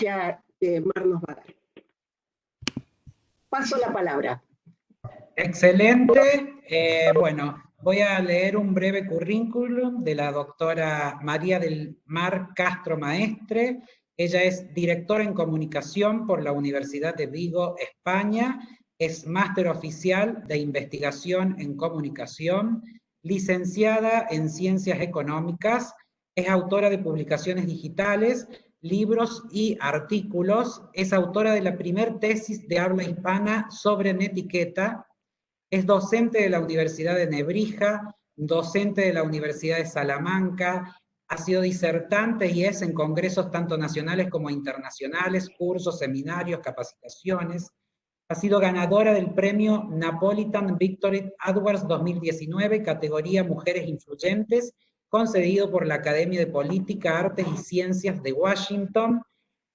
Mar nos va a dar. Paso la palabra. Excelente. Bueno, voy a leer un breve currículum de la doctora María del Mar Castro Maestre. Ella es directora en comunicación por la Universidad de Vigo, España. Es máster oficial de investigación en comunicación, licenciada en ciencias económicas, es autora de publicaciones digitales, libros y artículos, es autora de la primer tesis de habla hispana sobre netiqueta, es docente de la Universidad de Nebrija, docente de la Universidad de Salamanca, ha sido disertante y es en congresos tanto nacionales como internacionales, cursos, seminarios, capacitaciones. Ha sido ganadora del premio Napolitan Victory Awards 2019, categoría Mujeres Influyentes, concedido por la Academia de Política, Artes y Ciencias de Washington.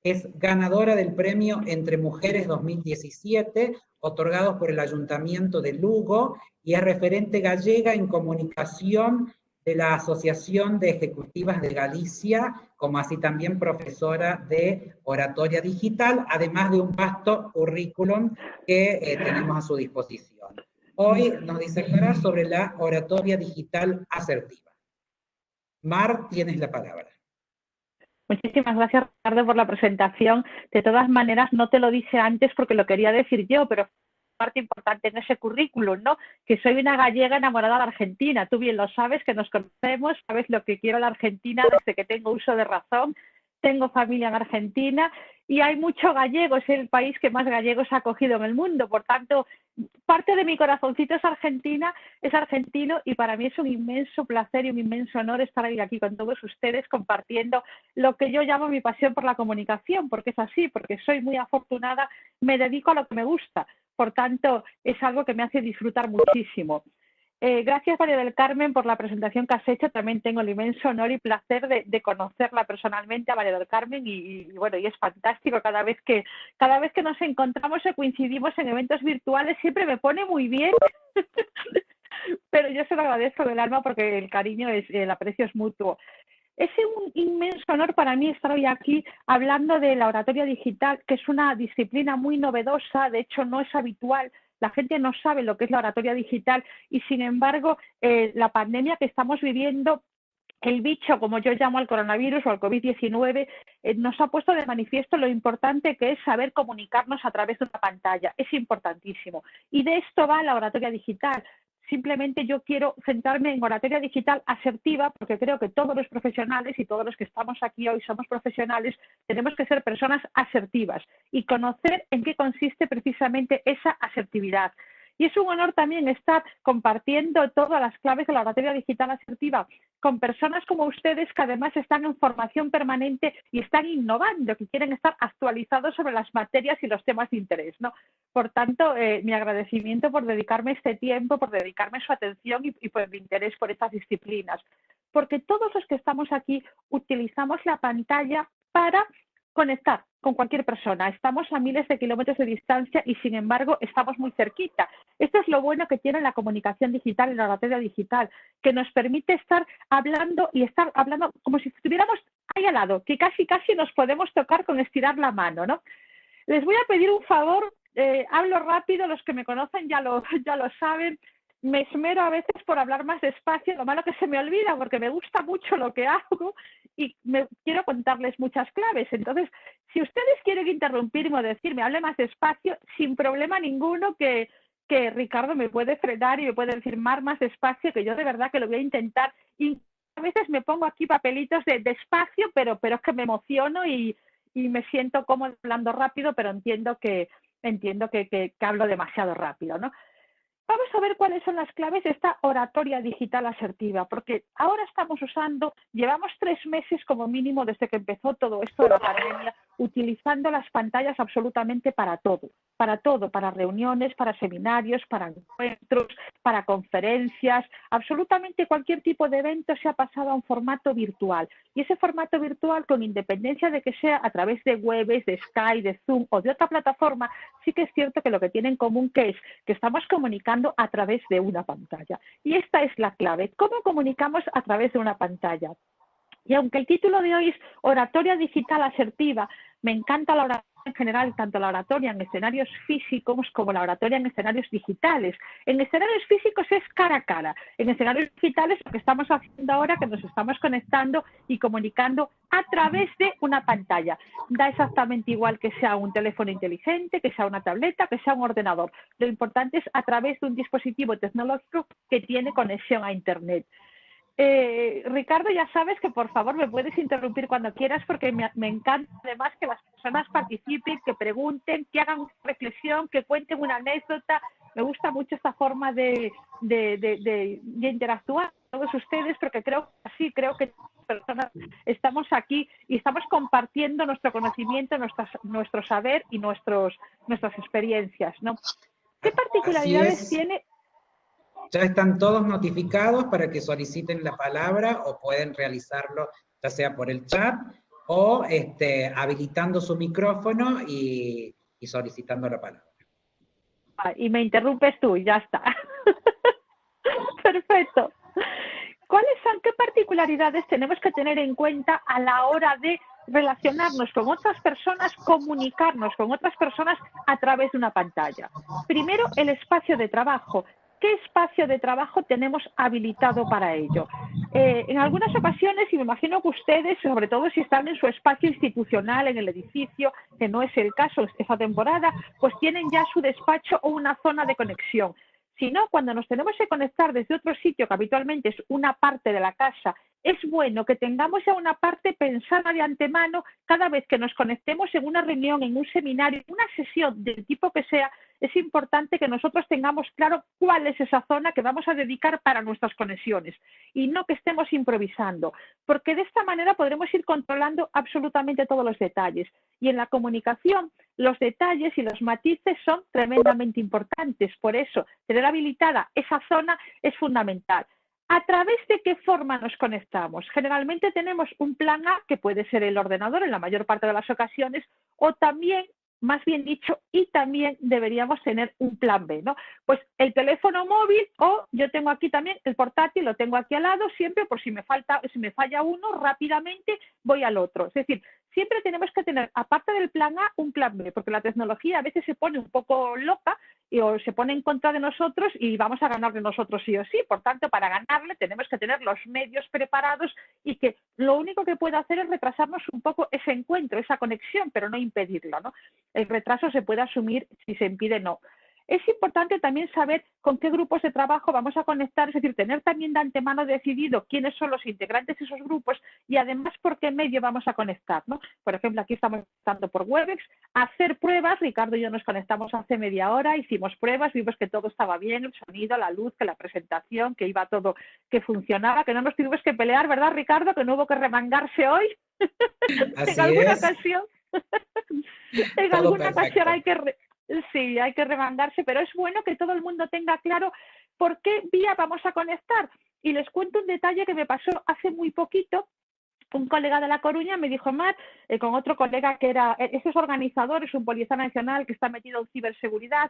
Es ganadora del premio Entre Mujeres 2017, otorgado por el Ayuntamiento de Lugo, y es referente gallega en comunicación de la Asociación de Ejecutivas de Galicia, como así también profesora de oratoria digital, además de un vasto currículum que tenemos a su disposición. Hoy nos disertará sobre la oratoria digital asertiva. Mar, tienes la palabra. Muchísimas gracias, Ricardo, por la presentación. De todas maneras, no te lo dije antes porque lo quería decir yo, pero parte importante en ese currículum, ¿no? Que soy una gallega enamorada de Argentina. Tú bien lo sabes, que nos conocemos, sabes lo que quiero la Argentina desde que tengo uso de razón. Tengo familia en Argentina y hay mucho gallego, es el país que más gallegos ha acogido en el mundo. Por tanto, parte de mi corazoncito es argentina, es argentino, y para mí es un inmenso placer y un inmenso honor estar aquí con todos ustedes compartiendo lo que yo llamo mi pasión por la comunicación, porque es así, porque soy muy afortunada, me dedico a lo que me gusta. Por tanto, es algo que me hace disfrutar muchísimo. Gracias, María del Carmen, por la presentación que has hecho. También tengo el inmenso honor y placer de conocerla personalmente a María del Carmen y bueno, y es fantástico cada vez que nos encontramos o coincidimos en eventos virtuales, siempre me pone muy bien, pero yo se lo agradezco del alma porque el cariño, el aprecio es mutuo. Es un inmenso honor para mí estar hoy aquí hablando de la oratoria digital, que es una disciplina muy novedosa, de hecho no es habitual. La gente no sabe lo que es la oratoria digital y, sin embargo, la pandemia que estamos viviendo, el bicho, como yo llamo al coronavirus o al COVID-19, nos ha puesto de manifiesto lo importante que es saber comunicarnos a través de una pantalla. Es importantísimo. Y de esto va la oratoria digital. Simplemente yo quiero centrarme en oratoria digital asertiva, porque creo que todos los profesionales y todos los que estamos aquí hoy somos profesionales, tenemos que ser personas asertivas y conocer en qué consiste precisamente esa asertividad. Y es un honor también estar compartiendo todas las claves de la oratoria digital asertiva con personas como ustedes, que además están en formación permanente y están innovando, que quieren estar actualizados sobre las materias y los temas de interés, ¿no? Por tanto, mi agradecimiento por dedicarme este tiempo, por dedicarme su atención y por mi interés por estas disciplinas. Porque todos los que estamos aquí utilizamos la pantalla para conectar con cualquier persona. Estamos a miles de kilómetros de distancia y, sin embargo, estamos muy cerquita. Esto es lo bueno que tiene la comunicación digital y la oratoria digital, que nos permite estar hablando como si estuviéramos ahí al lado, que casi nos podemos tocar con estirar la mano, ¿no? Les voy a pedir un favor, hablo rápido, los que me conocen ya lo saben. Me esmero a veces por hablar más despacio, lo malo que se me olvida porque me gusta mucho lo que hago y quiero contarles muchas claves. Entonces, si ustedes quieren interrumpirme o decirme, hable más despacio, sin problema ninguno, que Ricardo me puede frenar y me puede decir más despacio, que yo de verdad que lo voy a intentar. Y a veces me pongo aquí papelitos de despacio, pero es que me emociono y me siento cómodo hablando rápido, pero entiendo que hablo demasiado rápido, ¿no? Vamos a ver cuáles son las claves de esta oratoria digital asertiva, porque ahora llevamos 3 meses como mínimo desde que empezó todo esto de la pandemia, utilizando las pantallas absolutamente para todo, para reuniones, para seminarios, para encuentros, para conferencias, absolutamente cualquier tipo de evento se ha pasado a un formato virtual. Y ese formato virtual, con independencia de que sea a través de Webex, de Skype, de Zoom o de otra plataforma, sí que es cierto que lo que tiene en común que estamos comunicando a través de una pantalla. Y esta es la clave. ¿Cómo comunicamos a través de una pantalla? Y aunque el título de hoy es Oratoria Digital Asertiva, me encanta la oratoria en general, tanto la oratoria en escenarios físicos como la oratoria en escenarios digitales. En escenarios físicos es cara a cara, en escenarios digitales lo que estamos haciendo ahora, que nos estamos conectando y comunicando a través de una pantalla. Da exactamente igual que sea un teléfono inteligente, que sea una tableta, que sea un ordenador. Lo importante es a través de un dispositivo tecnológico que tiene conexión a Internet. Ricardo, ya sabes que por favor me puedes interrumpir cuando quieras, porque me encanta además que las personas participen, que pregunten, que hagan una reflexión, que cuenten una anécdota. Me gusta mucho esta forma de interactuar con todos ustedes, porque creo que las personas estamos aquí y estamos compartiendo nuestro conocimiento, nuestro saber y nuestras experiencias, ¿no? ¿Qué particularidades tiene? Ya están todos notificados para que soliciten la palabra o pueden realizarlo ya sea por el chat o habilitando su micrófono y solicitando la palabra. Y me interrumpes tú y ya está. Perfecto. ¿Qué particularidades tenemos que tener en cuenta a la hora de relacionarnos con otras personas, comunicarnos con otras personas a través de una pantalla? Primero, el espacio de trabajo. ¿Qué espacio de trabajo tenemos habilitado para ello? En algunas ocasiones, y me imagino que ustedes, sobre todo si están en su espacio institucional, en el edificio, que no es el caso esta temporada, pues tienen ya su despacho o una zona de conexión. Si no, cuando nos tenemos que conectar desde otro sitio, que habitualmente es una parte de la casa, es bueno que tengamos ya una parte pensada de antemano cada vez que nos conectemos en una reunión, en un seminario, en una sesión del tipo que sea. Es importante que nosotros tengamos claro cuál es esa zona que vamos a dedicar para nuestras conexiones y no que estemos improvisando, porque de esta manera podremos ir controlando absolutamente todos los detalles. Y en la comunicación, los detalles y los matices son tremendamente importantes. Por eso, tener habilitada esa zona es fundamental. ¿A través de qué forma nos conectamos? Generalmente tenemos un plan A, que puede ser el ordenador en la mayor parte de las ocasiones, o también, más bien dicho, y también deberíamos tener un plan B, ¿no? Pues el teléfono móvil, o yo tengo aquí también el portátil, lo tengo aquí al lado, siempre por si me falla uno, rápidamente voy al otro. Es decir, siempre tenemos que tener, aparte del plan A, un plan B, porque la tecnología a veces se pone un poco loca o se pone en contra de nosotros y vamos a ganarle nosotros sí o sí. Por tanto, para ganarle tenemos que tener los medios preparados y que lo único que puede hacer es retrasarnos un poco ese encuentro, esa conexión, pero no impedirlo, ¿no? El retraso se puede asumir, si se impide, no. Es importante también saber con qué grupos de trabajo vamos a conectar, es decir, tener también de antemano decidido quiénes son los integrantes de esos grupos y además por qué medio vamos a conectar, ¿no? Por ejemplo, aquí estamos conectando por Webex, hacer pruebas. Ricardo y yo nos conectamos hace media hora, hicimos pruebas, vimos que todo estaba bien, el sonido, la luz, que la presentación, que iba todo, que funcionaba, que no nos tuvimos que pelear, ¿verdad, Ricardo? Que no hubo que remangarse hoy. Así en alguna es. ocasión. En Todo alguna perfecto. ocasión hay que remangarse, pero es bueno que todo el mundo tenga claro por qué vía vamos a conectar. Y les cuento un detalle que me pasó hace muy poquito. Un colega de La Coruña me dijo, Mar, con otro colega que ese es organizador, es un policía nacional que está metido en ciberseguridad,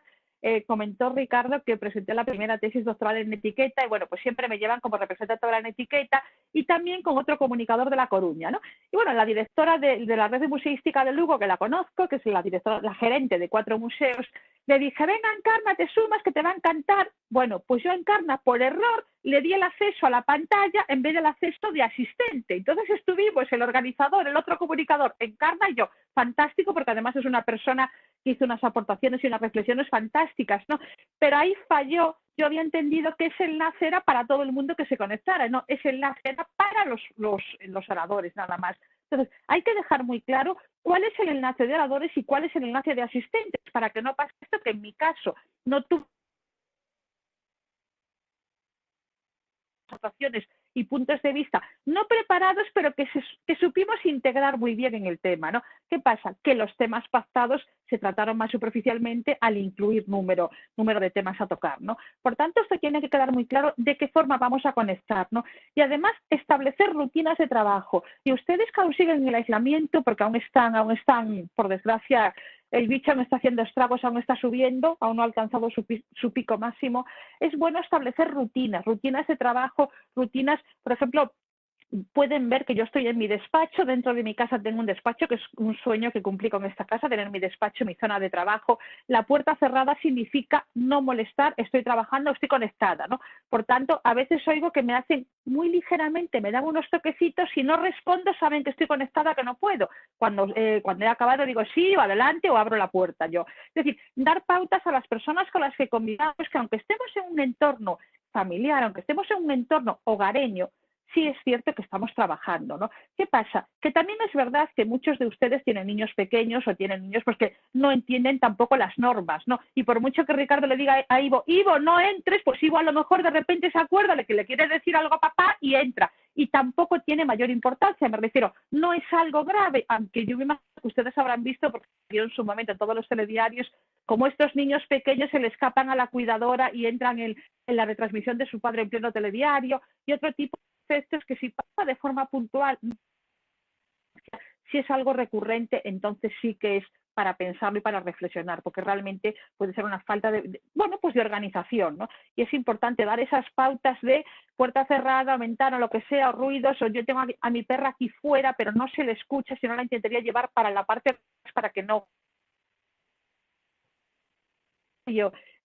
comentó Ricardo que presenté la primera tesis doctoral en etiqueta y bueno, pues siempre me llevan como representante en etiqueta y también con otro comunicador de La Coruña, ¿no? Y bueno, la directora de la red de museística de Lugo, que la conozco, que es la gerente de 4 museos, le dije, venga, Encarna, te sumas, que te va a encantar. Bueno, pues yo a Encarna, por error, le di el acceso a la pantalla en vez del acceso de asistente. Entonces estuvimos el organizador, el otro comunicador, Encarna y yo. Fantástico, porque además es una persona que hizo unas aportaciones y unas reflexiones fantásticas, ¿no? Pero ahí falló. Yo había entendido que ese enlace era para todo el mundo que se conectara, no, ese enlace era para los oradores nada más. Entonces, hay que dejar muy claro cuál es el enlace de oradores y cuál es el enlace de asistentes, para que no pase esto que en mi caso no tuve aportaciones y puntos de vista no preparados, pero que supimos integrar muy bien en el tema, ¿no? ¿Qué pasa? Que los temas pactados se trataron más superficialmente al incluir número de temas a tocar, ¿no? Por tanto, esto tiene que quedar muy claro de qué forma vamos a conectar, ¿no? Y además, establecer rutinas de trabajo. Y ustedes que aún siguen el aislamiento, porque aún están, por desgracia, el bicho aún está haciendo estragos, aún está subiendo, aún no ha alcanzado su pico máximo, es bueno establecer rutinas de trabajo, rutinas, por ejemplo, pueden ver que yo estoy en mi despacho, dentro de mi casa tengo un despacho, que es un sueño que cumplí con esta casa, tener mi despacho, mi zona de trabajo. La puerta cerrada significa no molestar, estoy trabajando, estoy conectada, ¿no? Por tanto, a veces oigo que me hacen muy ligeramente, me dan unos toquecitos, si no respondo saben que estoy conectada, que no puedo. Cuando he acabado digo sí, o adelante, o abro la puerta yo. Es decir, dar pautas a las personas con las que convivamos, que aunque estemos en un entorno familiar, aunque estemos en un entorno hogareño, sí es cierto que estamos trabajando, ¿no? ¿Qué pasa? Que también es verdad que muchos de ustedes tienen niños pequeños o tienen niños pues que no entienden tampoco las normas, ¿no? Y por mucho que Ricardo le diga a Ivo, Ivo, no entres, pues Ivo a lo mejor de repente se acuerda de que le quiere decir algo a papá y entra. Y tampoco tiene mayor importancia, me refiero, no es algo grave, aunque yo me imagino que ustedes habrán visto, porque yo en su momento en todos los telediarios, como estos niños pequeños se le escapan a la cuidadora y entran en la retransmisión de su padre en pleno telediario, y otro tipo es que si pasa de forma puntual, si es algo recurrente, entonces sí que es para pensarlo y para reflexionar, porque realmente puede ser una falta de organización, ¿no? Y es importante dar esas pautas de puerta cerrada, ventana, lo que sea, o ruidos, o yo tengo a mi perra aquí fuera, pero no se le escucha, si no la intentaría llevar para la parte para que no.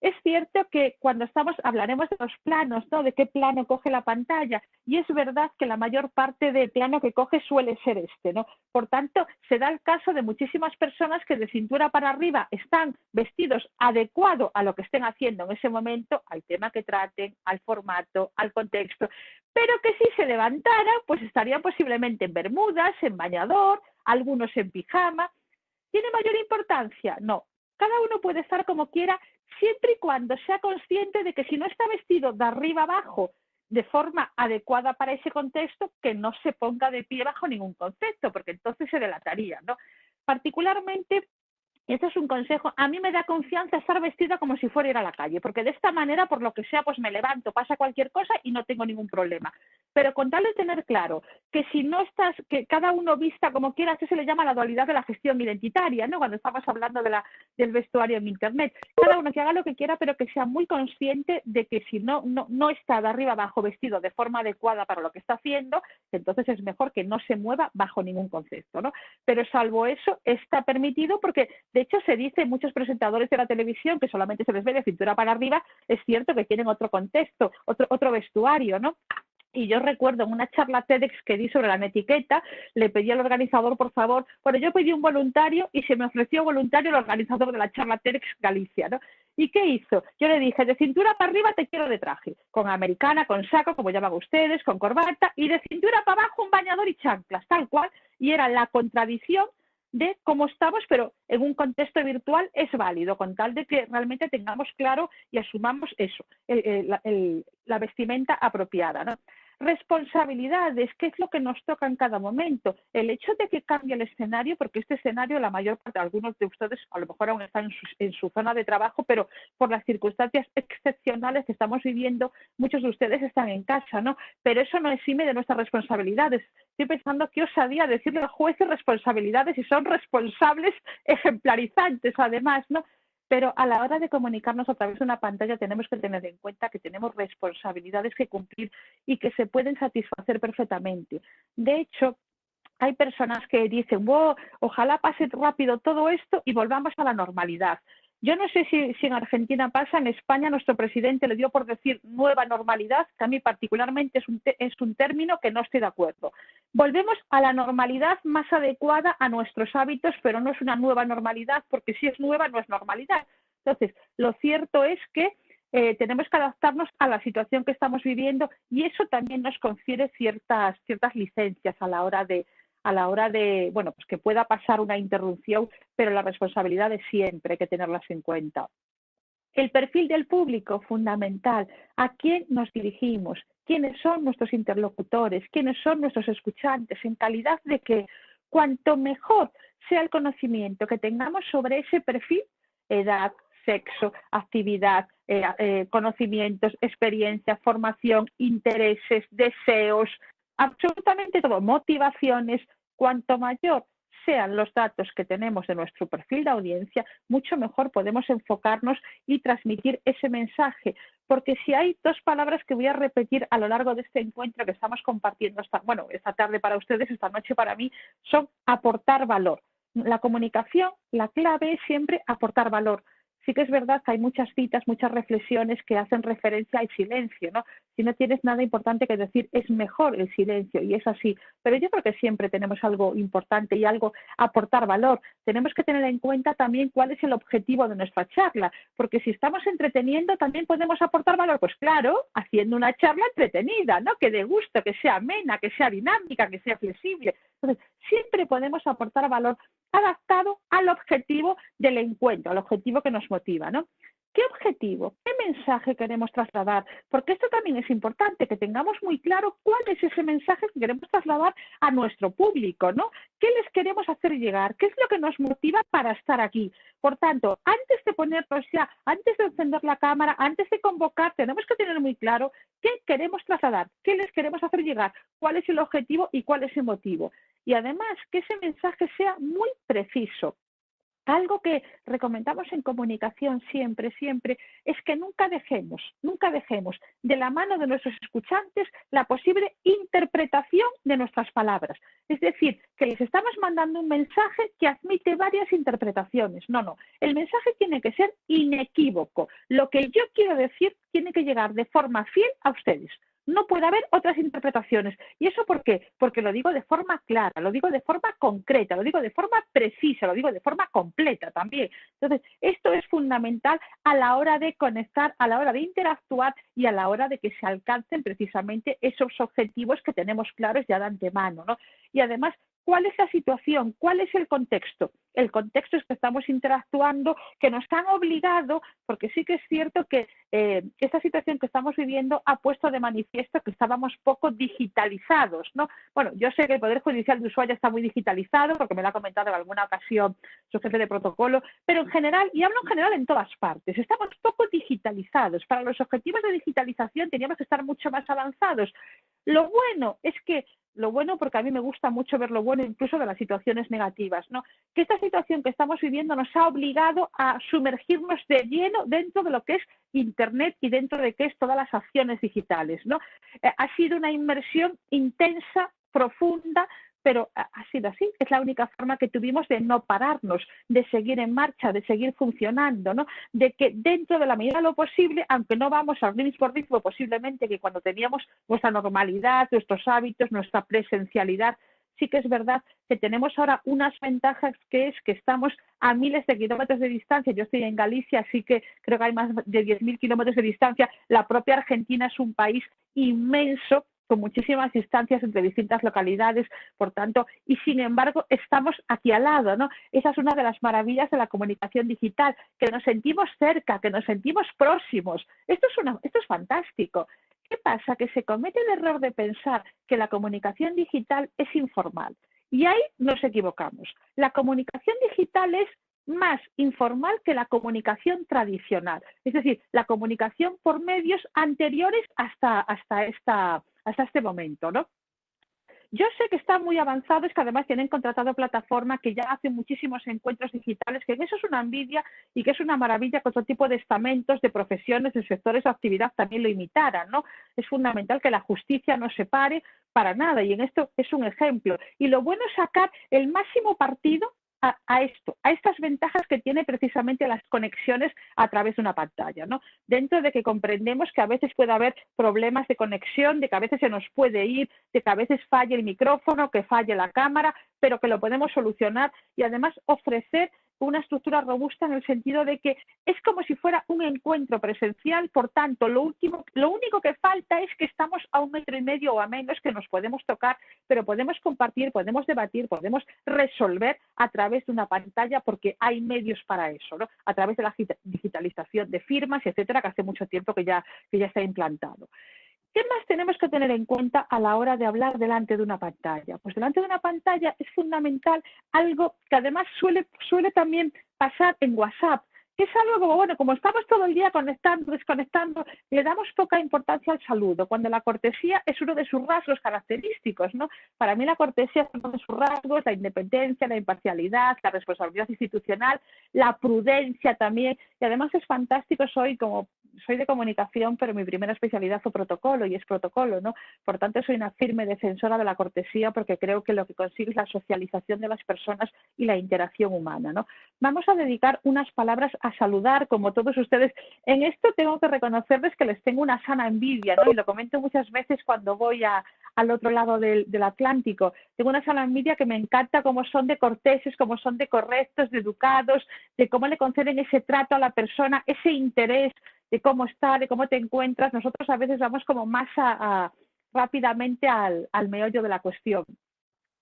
Es cierto que cuando hablaremos de los planos, ¿no? De qué plano coge la pantalla, y es verdad que la mayor parte del plano que coge suele ser este, ¿no? Por tanto, se da el caso de muchísimas personas que de cintura para arriba están vestidos adecuado a lo que estén haciendo en ese momento, al tema que traten, al formato, al contexto, pero que si se levantaran, pues estarían posiblemente en bermudas, en bañador, algunos en pijama. ¿Tiene mayor importancia? No. Cada uno puede estar como quiera, siempre y cuando sea consciente de que si no está vestido de arriba abajo de forma adecuada para ese contexto, que no se ponga de pie bajo ningún concepto, porque entonces se delataría, ¿no? Particularmente, este es un consejo, a mí me da confianza estar vestida como si fuera a ir a la calle, porque de esta manera, por lo que sea, pues me levanto, pasa cualquier cosa y no tengo ningún problema. Pero con tal de tener claro que si no estás, que cada uno vista como quiera, eso se le llama la dualidad de la gestión identitaria, ¿no? Cuando estamos hablando del vestuario en Internet. Cada uno que haga lo que quiera, pero que sea muy consciente de que si no está de arriba abajo vestido de forma adecuada para lo que está haciendo, entonces es mejor que no se mueva bajo ningún concepto, ¿no? Pero salvo eso, está permitido porque, de hecho, se dice, muchos presentadores de la televisión que solamente se les ve de cintura para arriba, es cierto que tienen otro contexto, otro vestuario, ¿no? Y yo recuerdo en una charla TEDx que di sobre la netiqueta, le pedí al organizador, por favor, yo pedí un voluntario y se me ofreció voluntario el organizador de la charla TEDx Galicia, ¿no? ¿Y qué hizo? Yo le dije, de cintura para arriba te quiero de traje, con americana, con saco, como llaman ustedes, con corbata, y de cintura para abajo un bañador y chanclas, tal cual, y era la contradicción de cómo estamos, pero en un contexto virtual es válido, con tal de que realmente tengamos claro y asumamos eso, la vestimenta apropiada, ¿no? Responsabilidades, qué es lo que nos toca en cada momento. El hecho de que cambie el escenario, porque este escenario, la mayor parte, algunos de ustedes a lo mejor aún están en su zona de trabajo, pero por las circunstancias excepcionales que estamos viviendo, muchos de ustedes están en casa, ¿no? Pero eso no exime de nuestras responsabilidades. Estoy pensando qué osadía decirle a los jueces responsabilidades y son responsables ejemplarizantes, además, ¿no? Pero a la hora de comunicarnos a través de una pantalla tenemos que tener en cuenta que tenemos responsabilidades que cumplir y que se pueden satisfacer perfectamente. De hecho, hay personas que dicen, wow, ojalá pase rápido todo esto y volvamos a la normalidad. Yo no sé si en Argentina pasa, en España nuestro presidente le dio por decir nueva normalidad, que a mí particularmente es un término que no estoy de acuerdo. Volvemos a la normalidad más adecuada a nuestros hábitos, pero no es una nueva normalidad, porque si es nueva no es normalidad. Entonces, lo cierto es que tenemos que adaptarnos a la situación que estamos viviendo y eso también nos confiere ciertas licencias a la hora de, pues que pueda pasar una interrupción, pero las responsabilidades siempre hay que tenerlas en cuenta. El perfil del público, fundamental. ¿A quién nos dirigimos? ¿Quiénes son nuestros interlocutores? ¿Quiénes son nuestros escuchantes? En calidad de que cuanto mejor sea el conocimiento que tengamos sobre ese perfil, edad, sexo, actividad, conocimientos, experiencia, formación, intereses, deseos, absolutamente todo, motivaciones, cuanto mayor sean los datos que tenemos de nuestro perfil de audiencia, mucho mejor podemos enfocarnos y transmitir ese mensaje, porque si hay dos palabras que voy a repetir a lo largo de este encuentro que estamos compartiendo esta tarde para ustedes, esta noche para mí, son aportar valor. La comunicación, la clave es siempre aportar valor. Sí que es verdad que hay muchas citas, muchas reflexiones que hacen referencia al silencio, ¿no? Si no tienes nada importante que decir, es mejor el silencio, y es así. Pero yo creo que siempre tenemos algo importante y algo a aportar valor. Tenemos que tener en cuenta también cuál es el objetivo de nuestra charla, porque si estamos entreteniendo, también podemos aportar valor. Pues claro, haciendo una charla entretenida, ¿no? Que dé gusto, que sea amena, que sea dinámica, que sea flexible. Entonces, siempre podemos aportar valor adaptado al objetivo del encuentro, al objetivo que nos motiva, ¿no? ¿Qué objetivo? ¿Qué mensaje queremos trasladar? Porque esto también es importante, que tengamos muy claro cuál es ese mensaje que queremos trasladar a nuestro público, ¿no? ¿Qué les queremos hacer llegar? ¿Qué es lo que nos motiva para estar aquí? Por tanto, antes de ponernos ya, antes de encender la cámara, antes de convocar, tenemos que tener muy claro qué queremos trasladar, qué les queremos hacer llegar, cuál es el objetivo y cuál es el motivo. Y además, que ese mensaje sea muy preciso. Algo que recomendamos en comunicación siempre, siempre, es que nunca dejemos de la mano de nuestros escuchantes la posible interpretación de nuestras palabras. Es decir, que les estamos mandando un mensaje que admite varias interpretaciones. No. El mensaje tiene que ser inequívoco. Lo que yo quiero decir tiene que llegar de forma fiel a ustedes. No puede haber otras interpretaciones. ¿Y eso por qué? Porque lo digo de forma clara, lo digo de forma concreta, lo digo de forma precisa, lo digo de forma completa también. Entonces, esto es fundamental a la hora de conectar, a la hora de interactuar y a la hora de que se alcancen precisamente esos objetivos que tenemos claros ya de antemano, ¿no? Y además, ¿cuál es la situación? ¿Cuál es el contexto? El contexto es que estamos interactuando, que nos han obligado, porque sí que es cierto que esta situación que estamos viviendo ha puesto de manifiesto que estábamos poco digitalizados, ¿no? Bueno, yo sé que el Poder Judicial de Ushuaia está muy digitalizado, porque me lo ha comentado en alguna ocasión su jefe de protocolo, pero en general, y hablo en general en todas partes, estamos poco digitalizados. Para los objetivos de digitalización teníamos que estar mucho más avanzados. Lo bueno es que porque a mí me gusta mucho ver lo bueno incluso de las situaciones negativas, ¿no? Que esta situación que estamos viviendo nos ha obligado a sumergirnos de lleno dentro de lo que es Internet y dentro de qué es todas las acciones digitales, ¿no? Ha sido una inmersión intensa, profunda, pero ha sido así. Es la única forma que tuvimos de no pararnos, de seguir en marcha, de seguir funcionando, ¿no? De que dentro de la medida de lo posible, aunque no vamos al mismo ritmo posiblemente que cuando teníamos nuestra normalidad, nuestros hábitos, nuestra presencialidad, sí que es verdad que tenemos ahora unas ventajas, que es que estamos a miles de kilómetros de distancia. Yo estoy en Galicia, así que creo que hay más de 10.000 kilómetros de distancia. La propia Argentina es un país inmenso, con muchísimas distancias entre distintas localidades, por tanto, y sin embargo estamos aquí al lado, ¿no? Esa es una de las maravillas de la comunicación digital, que nos sentimos cerca, que nos sentimos próximos. Esto es fantástico. ¿Qué pasa? Que se comete el error de pensar que la comunicación digital es informal. Y ahí nos equivocamos. La comunicación digital es más informal que la comunicación tradicional. Es decir, la comunicación por medios anteriores hasta este momento, ¿no? Yo sé que están muy avanzados, que además tienen contratado plataforma, que ya hacen muchísimos encuentros digitales, que eso es una envidia y que es una maravilla que otro tipo de estamentos, de profesiones, de sectores de actividad también lo imitaran, ¿no? Es fundamental que la justicia no se pare para nada, y en esto es un ejemplo. Y lo bueno es sacar el máximo partido a estas ventajas que tiene precisamente las conexiones a través de una pantalla, ¿no? Dentro de que comprendemos que a veces puede haber problemas de conexión, de que a veces se nos puede ir, de que a veces falle el micrófono, que falle la cámara, pero que lo podemos solucionar y además ofrecer una estructura robusta en el sentido de que es como si fuera un encuentro presencial. Por tanto, lo único que falta es que estamos a 1,5 metros o a menos, que nos podemos tocar, pero podemos compartir, podemos debatir, podemos resolver a través de una pantalla, porque hay medios para eso, ¿no? A través de la digitalización de firmas, etcétera, que hace mucho tiempo que ya está implantado. ¿Qué más tenemos que tener en cuenta a la hora de hablar delante de una pantalla? Pues delante de una pantalla es fundamental algo que además suele también pasar en WhatsApp, que es algo como, bueno, como estamos todo el día conectando, desconectando, le damos poca importancia al saludo, cuando la cortesía es uno de sus rasgos característicos, ¿no? Para mí la cortesía es uno de sus rasgos, la independencia, la imparcialidad, la responsabilidad institucional, la prudencia también, y además es fantástico, soy como soy de comunicación, pero mi primera especialidad fue protocolo y es protocolo, ¿no? Por tanto, soy una firme defensora de la cortesía porque creo que lo que consigue es la socialización de las personas y la interacción humana, ¿no? Vamos a dedicar unas palabras a saludar, como todos ustedes. En esto tengo que reconocerles que les tengo una sana envidia, ¿no? Y lo comento muchas veces cuando voy al otro lado del Atlántico. Tengo una sana envidia que me encanta cómo son de corteses, cómo son de correctos, de educados, de cómo le conceden ese trato a la persona, ese interés de cómo está, de cómo te encuentras. Nosotros a veces vamos como más rápidamente al meollo de la cuestión.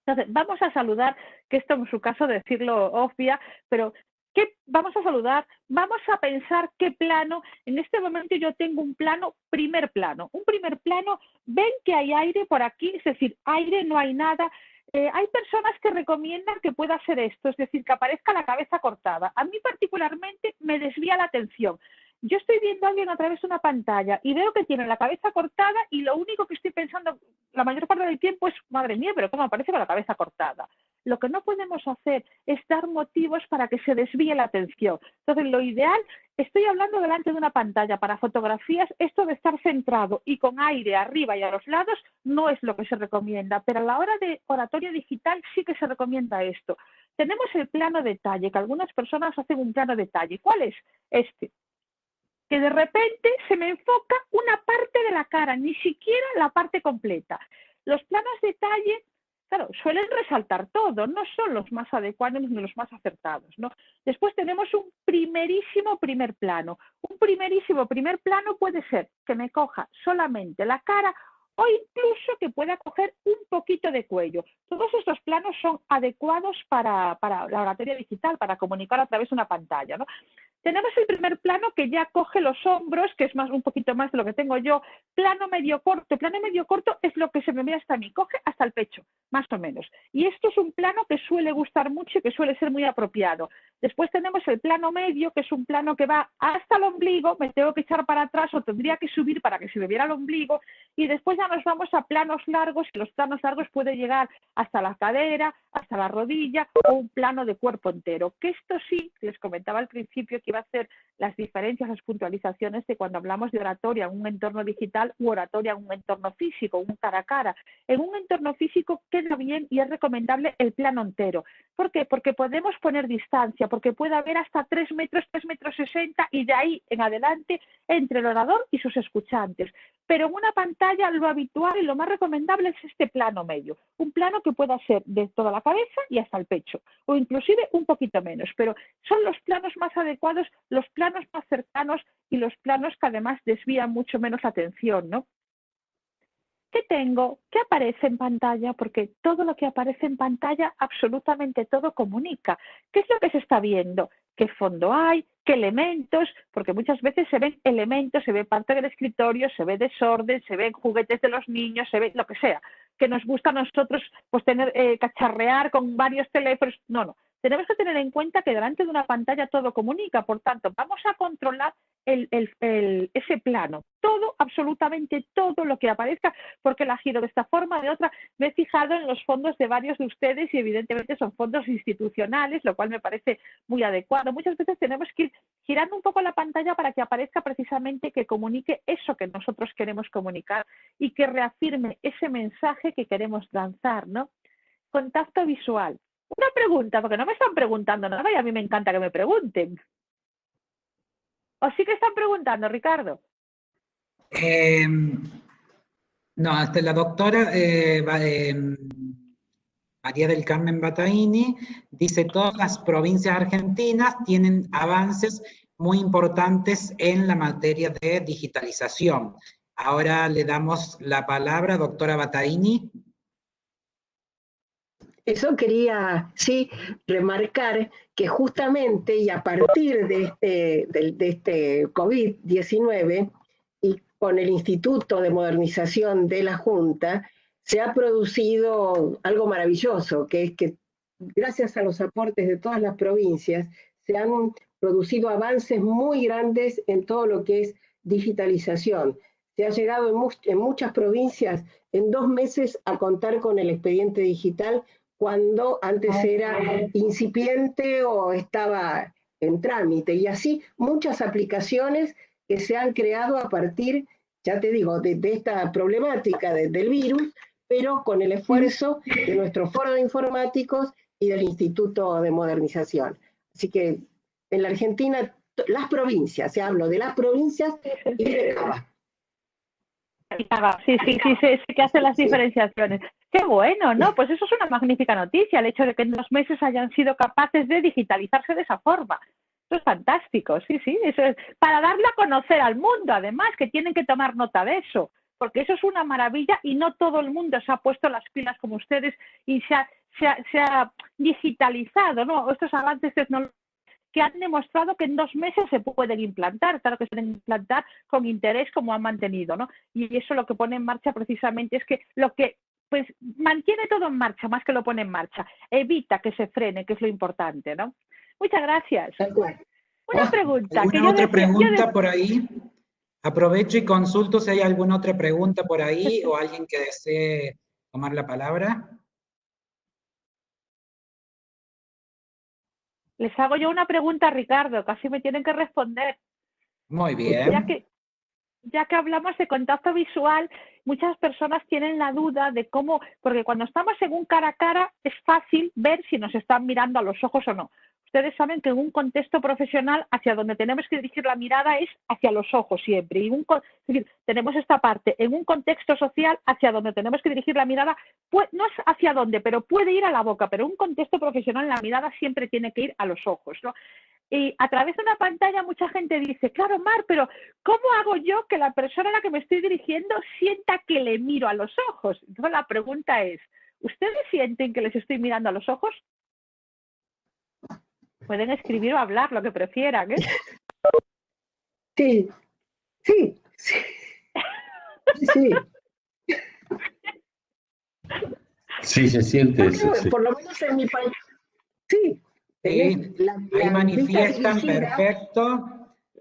Entonces, vamos a saludar, que esto en su caso decirlo obvia, pero ¿qué vamos a saludar? Vamos a pensar qué plano. En este momento yo tengo un plano, primer plano. Un primer plano, ven que hay aire por aquí, es decir, aire, no hay nada. Hay personas que recomiendan que pueda ser esto, es decir, que aparezca la cabeza cortada. A mí particularmente me desvía la atención. Yo estoy viendo a alguien a través de una pantalla y veo que tiene la cabeza cortada y lo único que estoy pensando la mayor parte del tiempo es, madre mía, pero ¿cómo aparece con la cabeza cortada? Lo que no podemos hacer es dar motivos para que se desvíe la atención. Entonces, lo ideal, estoy hablando delante de una pantalla para fotografías, esto de estar centrado y con aire arriba y a los lados no es lo que se recomienda, pero a la hora de oratoria digital sí que se recomienda esto. Tenemos el plano detalle, que algunas personas hacen un plano detalle. ¿Cuál es? Este. Que de repente se me enfoca una parte de la cara, ni siquiera la parte completa. Los planos detalle, claro, suelen resaltar todo, no son los más adecuados ni los más acertados, ¿no? Después tenemos un primerísimo primer plano. Un primerísimo primer plano puede ser que me coja solamente la cara o incluso que pueda coger un poquito de cuello. Todos estos planos son adecuados para la oratoria digital, para comunicar a través de una pantalla, ¿no? Tenemos el primer plano que ya coge los hombros, que es un poquito más de lo que tengo yo. Plano medio corto. Plano medio corto es lo que se me ve hasta mí, coge hasta el pecho, más o menos. Y esto es un plano que suele gustar mucho y que suele ser muy apropiado. Después tenemos el plano medio, que es un plano que va hasta el ombligo, me tengo que echar para atrás o tendría que subir para que se me viera el ombligo. Y después ya nos vamos a planos largos, que los planos largos pueden llegar hasta la cadera, hasta la rodilla o un plano de cuerpo entero. Que esto sí, les comentaba al principio que iba a hacer las diferencias, las puntualizaciones de cuando hablamos de oratoria en un entorno digital u oratoria en un entorno físico, un cara a cara. En un entorno físico queda bien y es recomendable el plano entero. ¿Por qué? Porque podemos poner distancia, porque puede haber hasta 3 metros, 3,60 metros y de ahí en adelante entre el orador y sus escuchantes. Pero en una pantalla lo habitual y lo más recomendable es este plano medio. Un plano que pueda ser de toda la cabeza y hasta el pecho, o inclusive un poquito menos, pero son los planos más adecuados, los planos más cercanos y los planos que además desvían mucho menos la atención, ¿no? ¿Qué tengo? ¿Qué aparece en pantalla? Porque todo lo que aparece en pantalla, absolutamente todo comunica. ¿Qué es lo que se está viendo? ¿Qué fondo hay? ¿Qué elementos? Porque muchas veces se ven elementos, se ve parte del escritorio, se ve desorden, se ven juguetes de los niños, se ve lo que sea. Que nos gusta a nosotros pues tener, cacharrear con varios teléfonos. No. Tenemos que tener en cuenta que delante de una pantalla todo comunica. Por tanto, vamos a controlar ese plano. Todo, absolutamente todo lo que aparezca, porque la giro de esta forma, de otra. Me he fijado en los fondos de varios de ustedes y evidentemente son fondos institucionales, lo cual me parece muy adecuado. Muchas veces tenemos que ir girando un poco la pantalla para que aparezca precisamente que comunique eso que nosotros queremos comunicar y que reafirme ese mensaje que queremos lanzar, ¿no? Contacto visual. Una pregunta, porque no me están preguntando nada y a mí me encanta que me pregunten. ¿O sí que están preguntando, Ricardo? No, hasta la doctora María del Carmen Bataini dice: todas las provincias argentinas tienen avances muy importantes en la materia de digitalización. Ahora le damos la palabra, doctora Bataini. Eso quería, sí, remarcar que justamente y a partir de este COVID-19 y con el Instituto de Modernización de la Junta, se ha producido algo maravilloso, que es que gracias a los aportes de todas las provincias, se han producido avances muy grandes en todo lo que es digitalización. Se ha llegado en muchas provincias en 2 meses a contar con el expediente digital, cuando antes era incipiente o estaba en trámite. Y así muchas aplicaciones que se han creado a partir, ya te digo, de esta problemática del virus, pero con el esfuerzo de nuestro foro de informáticos y del Instituto de Modernización. Así que en la Argentina, las provincias, se hablo de las provincias y de Cava. Sí, que hace las diferenciaciones. Qué bueno, ¿no? Pues eso es una magnífica noticia, el hecho de que en 2 meses hayan sido capaces de digitalizarse de esa forma. Eso es fantástico, sí, eso es para darle a conocer al mundo, además, que tienen que tomar nota de eso, porque eso es una maravilla y no todo el mundo se ha puesto las pilas como ustedes y se ha digitalizado, ¿no? Estos avances tecnológicos que han demostrado que en 2 meses se pueden implantar, claro que se pueden implantar con interés como han mantenido, ¿no? Y eso lo que pone en marcha precisamente es que lo que pues mantiene todo en marcha, más que lo pone en marcha, evita que se frene, que es lo importante, ¿no? Muchas gracias. Una pregunta. ¿Alguna otra pregunta por ahí? Aprovecho y consulto si hay alguna otra pregunta por ahí o alguien que desee tomar la palabra. Les hago yo una pregunta a Ricardo, casi me tienen que responder. Muy bien. Ya que hablamos de contacto visual, muchas personas tienen la duda de cómo, porque cuando estamos en un cara a cara es fácil ver si nos están mirando a los ojos o no. Ustedes saben que en un contexto profesional hacia donde tenemos que dirigir la mirada es hacia los ojos siempre. Es decir, tenemos esta parte. En un contexto social hacia donde tenemos que dirigir la mirada, pues, no es hacia dónde, pero puede ir a la boca. Pero en un contexto profesional la mirada siempre tiene que ir a los ojos, ¿no? Y a través de una pantalla mucha gente dice, claro, Mar, pero ¿cómo hago yo que la persona a la que me estoy dirigiendo sienta que le miro a los ojos? Entonces la pregunta es, ¿ustedes sienten que les estoy mirando a los ojos? Pueden escribir o hablar, lo que prefieran, ¿eh? Sí. Sí, se siente eso. Sí. Por lo menos en mi país. Sí. Sí, ahí manifiestan, perfecto.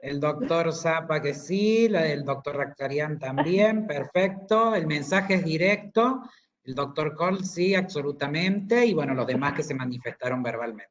El doctor Zapa que sí, la del doctor Rakhtarian también, perfecto. El mensaje es directo. El doctor Cole sí, absolutamente. Y bueno, los demás que se manifestaron verbalmente.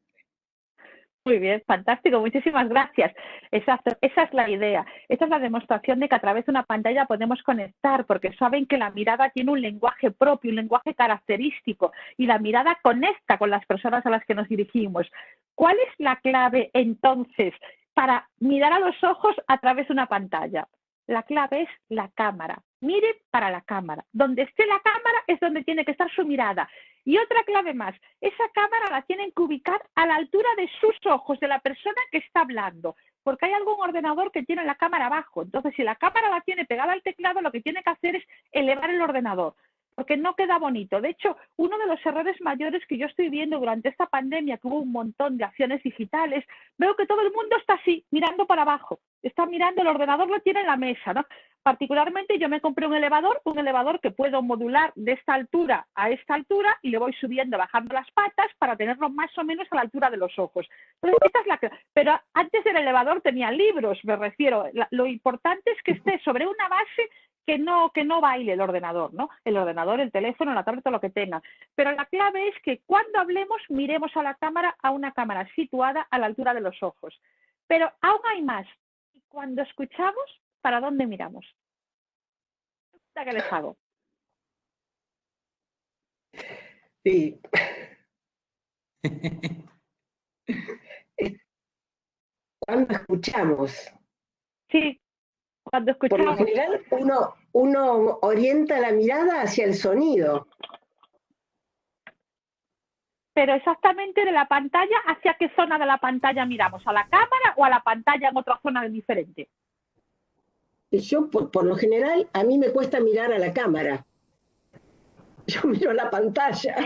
Muy bien, fantástico, muchísimas gracias. Exacto, esa es la idea. Esta es la demostración de que a través de una pantalla podemos conectar, porque saben que la mirada tiene un lenguaje propio, un lenguaje característico, y la mirada conecta con las personas a las que nos dirigimos. ¿Cuál es la clave entonces para mirar a los ojos a través de una pantalla? La clave es la cámara. Miren para la cámara. Donde esté la cámara es donde tiene que estar su mirada. Y otra clave más, esa cámara la tienen que ubicar a la altura de sus ojos, de la persona que está hablando, porque hay algún ordenador que tiene la cámara abajo. Entonces, si la cámara la tiene pegada al teclado, lo que tiene que hacer es elevar el ordenador, porque no queda bonito. De hecho, uno de los errores mayores que yo estoy viendo durante esta pandemia, que hubo un montón de acciones digitales, veo que todo el mundo está así, mirando para abajo. Está mirando, el ordenador lo tiene en la mesa, ¿no? Particularmente yo me compré un elevador que puedo modular de esta altura a esta altura y le voy subiendo, bajando las patas para tenerlo más o menos a la altura de los ojos. Entonces, esta es la que... Pero antes del elevador tenía libros, me refiero. Lo importante es que esté sobre una base que no baile el ordenador, ¿no? El ordenador, el teléfono, la tableta, lo que tenga. Pero la clave es que cuando hablemos miremos a la cámara, a una cámara situada a la altura de los ojos. Pero aún hay más. Y cuando escuchamos, ¿para dónde miramos? ¿Qué les hago? Sí. Cuando escuchamos. Sí, cuando escuchamos. Por lo general, uno orienta la mirada hacia el sonido. Pero exactamente de la pantalla, ¿hacia qué zona de la pantalla miramos? ¿A la cámara o a la pantalla en otra zona diferente? Yo, por lo general, a mí me cuesta mirar a la cámara. Yo miro la pantalla.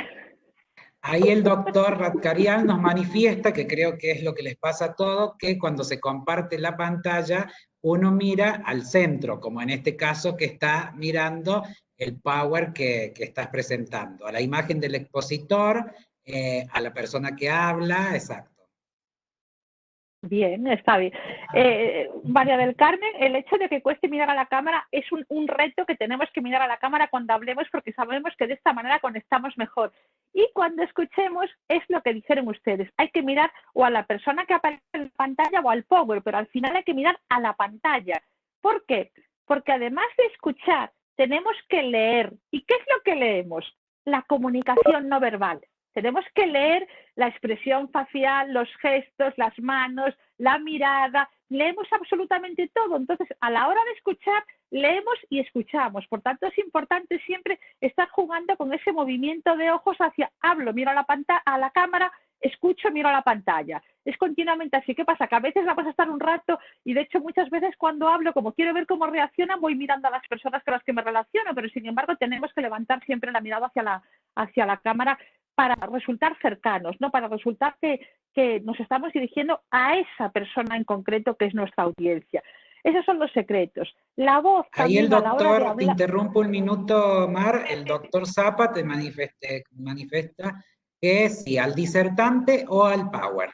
Ahí el doctor Rakhtarian nos manifiesta, que creo que es lo que les pasa a todos, que cuando se comparte la pantalla, uno mira al centro, como en este caso que está mirando el PowerPoint que estás presentando, a la imagen del expositor, a la persona que habla, exacto. Bien, está bien. María del Carmen, el hecho de que cueste mirar a la cámara es un reto que tenemos que mirar a la cámara cuando hablemos, porque sabemos que de esta manera conectamos mejor. Y cuando escuchemos es lo que dijeron ustedes. Hay que mirar o a la persona que aparece en la pantalla o al Power, pero al final hay que mirar a la pantalla. ¿Por qué? Porque además de escuchar, tenemos que leer. ¿Y qué es lo que leemos? La comunicación no verbal. Tenemos que leer la expresión facial, los gestos, las manos, la mirada. Leemos absolutamente todo. Entonces, a la hora de escuchar, leemos y escuchamos. Por tanto, es importante siempre estar jugando con ese movimiento de ojos hacia hablo, miro a la cámara, escucho, miro a la pantalla. Es continuamente así. ¿Qué pasa? Que a veces vamos a estar un rato y, de hecho, muchas veces cuando hablo, como quiero ver cómo reaccionan, voy mirando a las personas con las que me relaciono, pero sin embargo tenemos que levantar siempre la mirada hacia la cámara para resultar cercanos, ¿no? Para resultar que nos estamos dirigiendo a esa persona en concreto que es nuestra audiencia. Esos son los secretos. La voz Ahí el también a la hora de doctor, te hablar. interrumpo un minuto, Mar, el doctor Zappa te manifiesta que sí, al disertante o al power.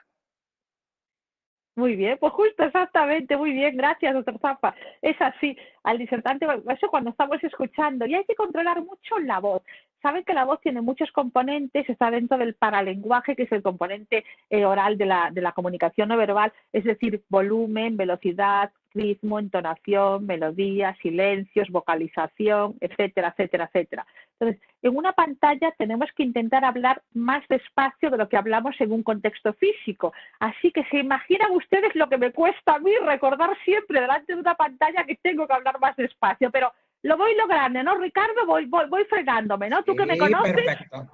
Muy bien, pues justo, exactamente, muy bien, gracias, doctor Zappa. Es así, al disertante, eso cuando estamos escuchando, y hay que controlar mucho la voz. Saben que la voz tiene muchos componentes, está dentro del paralenguaje, que es el componente oral de la comunicación no verbal, es decir, volumen, velocidad, ritmo, entonación, melodía, silencios, vocalización, etcétera, etcétera, etcétera. Entonces, en una pantalla tenemos que intentar hablar más despacio de lo que hablamos en un contexto físico. Así que se imaginan ustedes lo que me cuesta a mí recordar siempre delante de una pantalla que tengo que hablar más despacio, pero lo voy logrando, ¿no, Ricardo? Voy frenándome, ¿no? Tú que me conoces. Perfecto.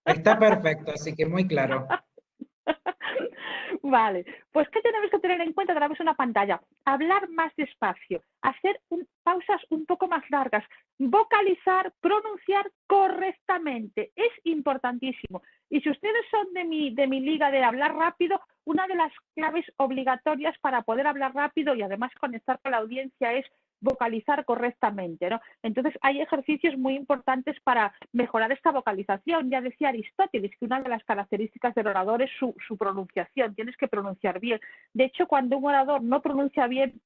Está perfecto, así que muy claro. Vale, pues ¿qué tenemos que tener en cuenta a través de una pantalla? Hablar más despacio, hacer pausas un poco más largas, vocalizar, pronunciar correctamente, es importantísimo. Y si ustedes son de mi liga de hablar rápido, una de las claves obligatorias para poder hablar rápido y además conectar con la audiencia es vocalizar correctamente, ¿no? Entonces hay ejercicios muy importantes para mejorar esta vocalización. Ya decía Aristóteles que una de las características del orador es su pronunciación, tienes que pronunciar bien. De hecho, cuando un orador no pronuncia bien,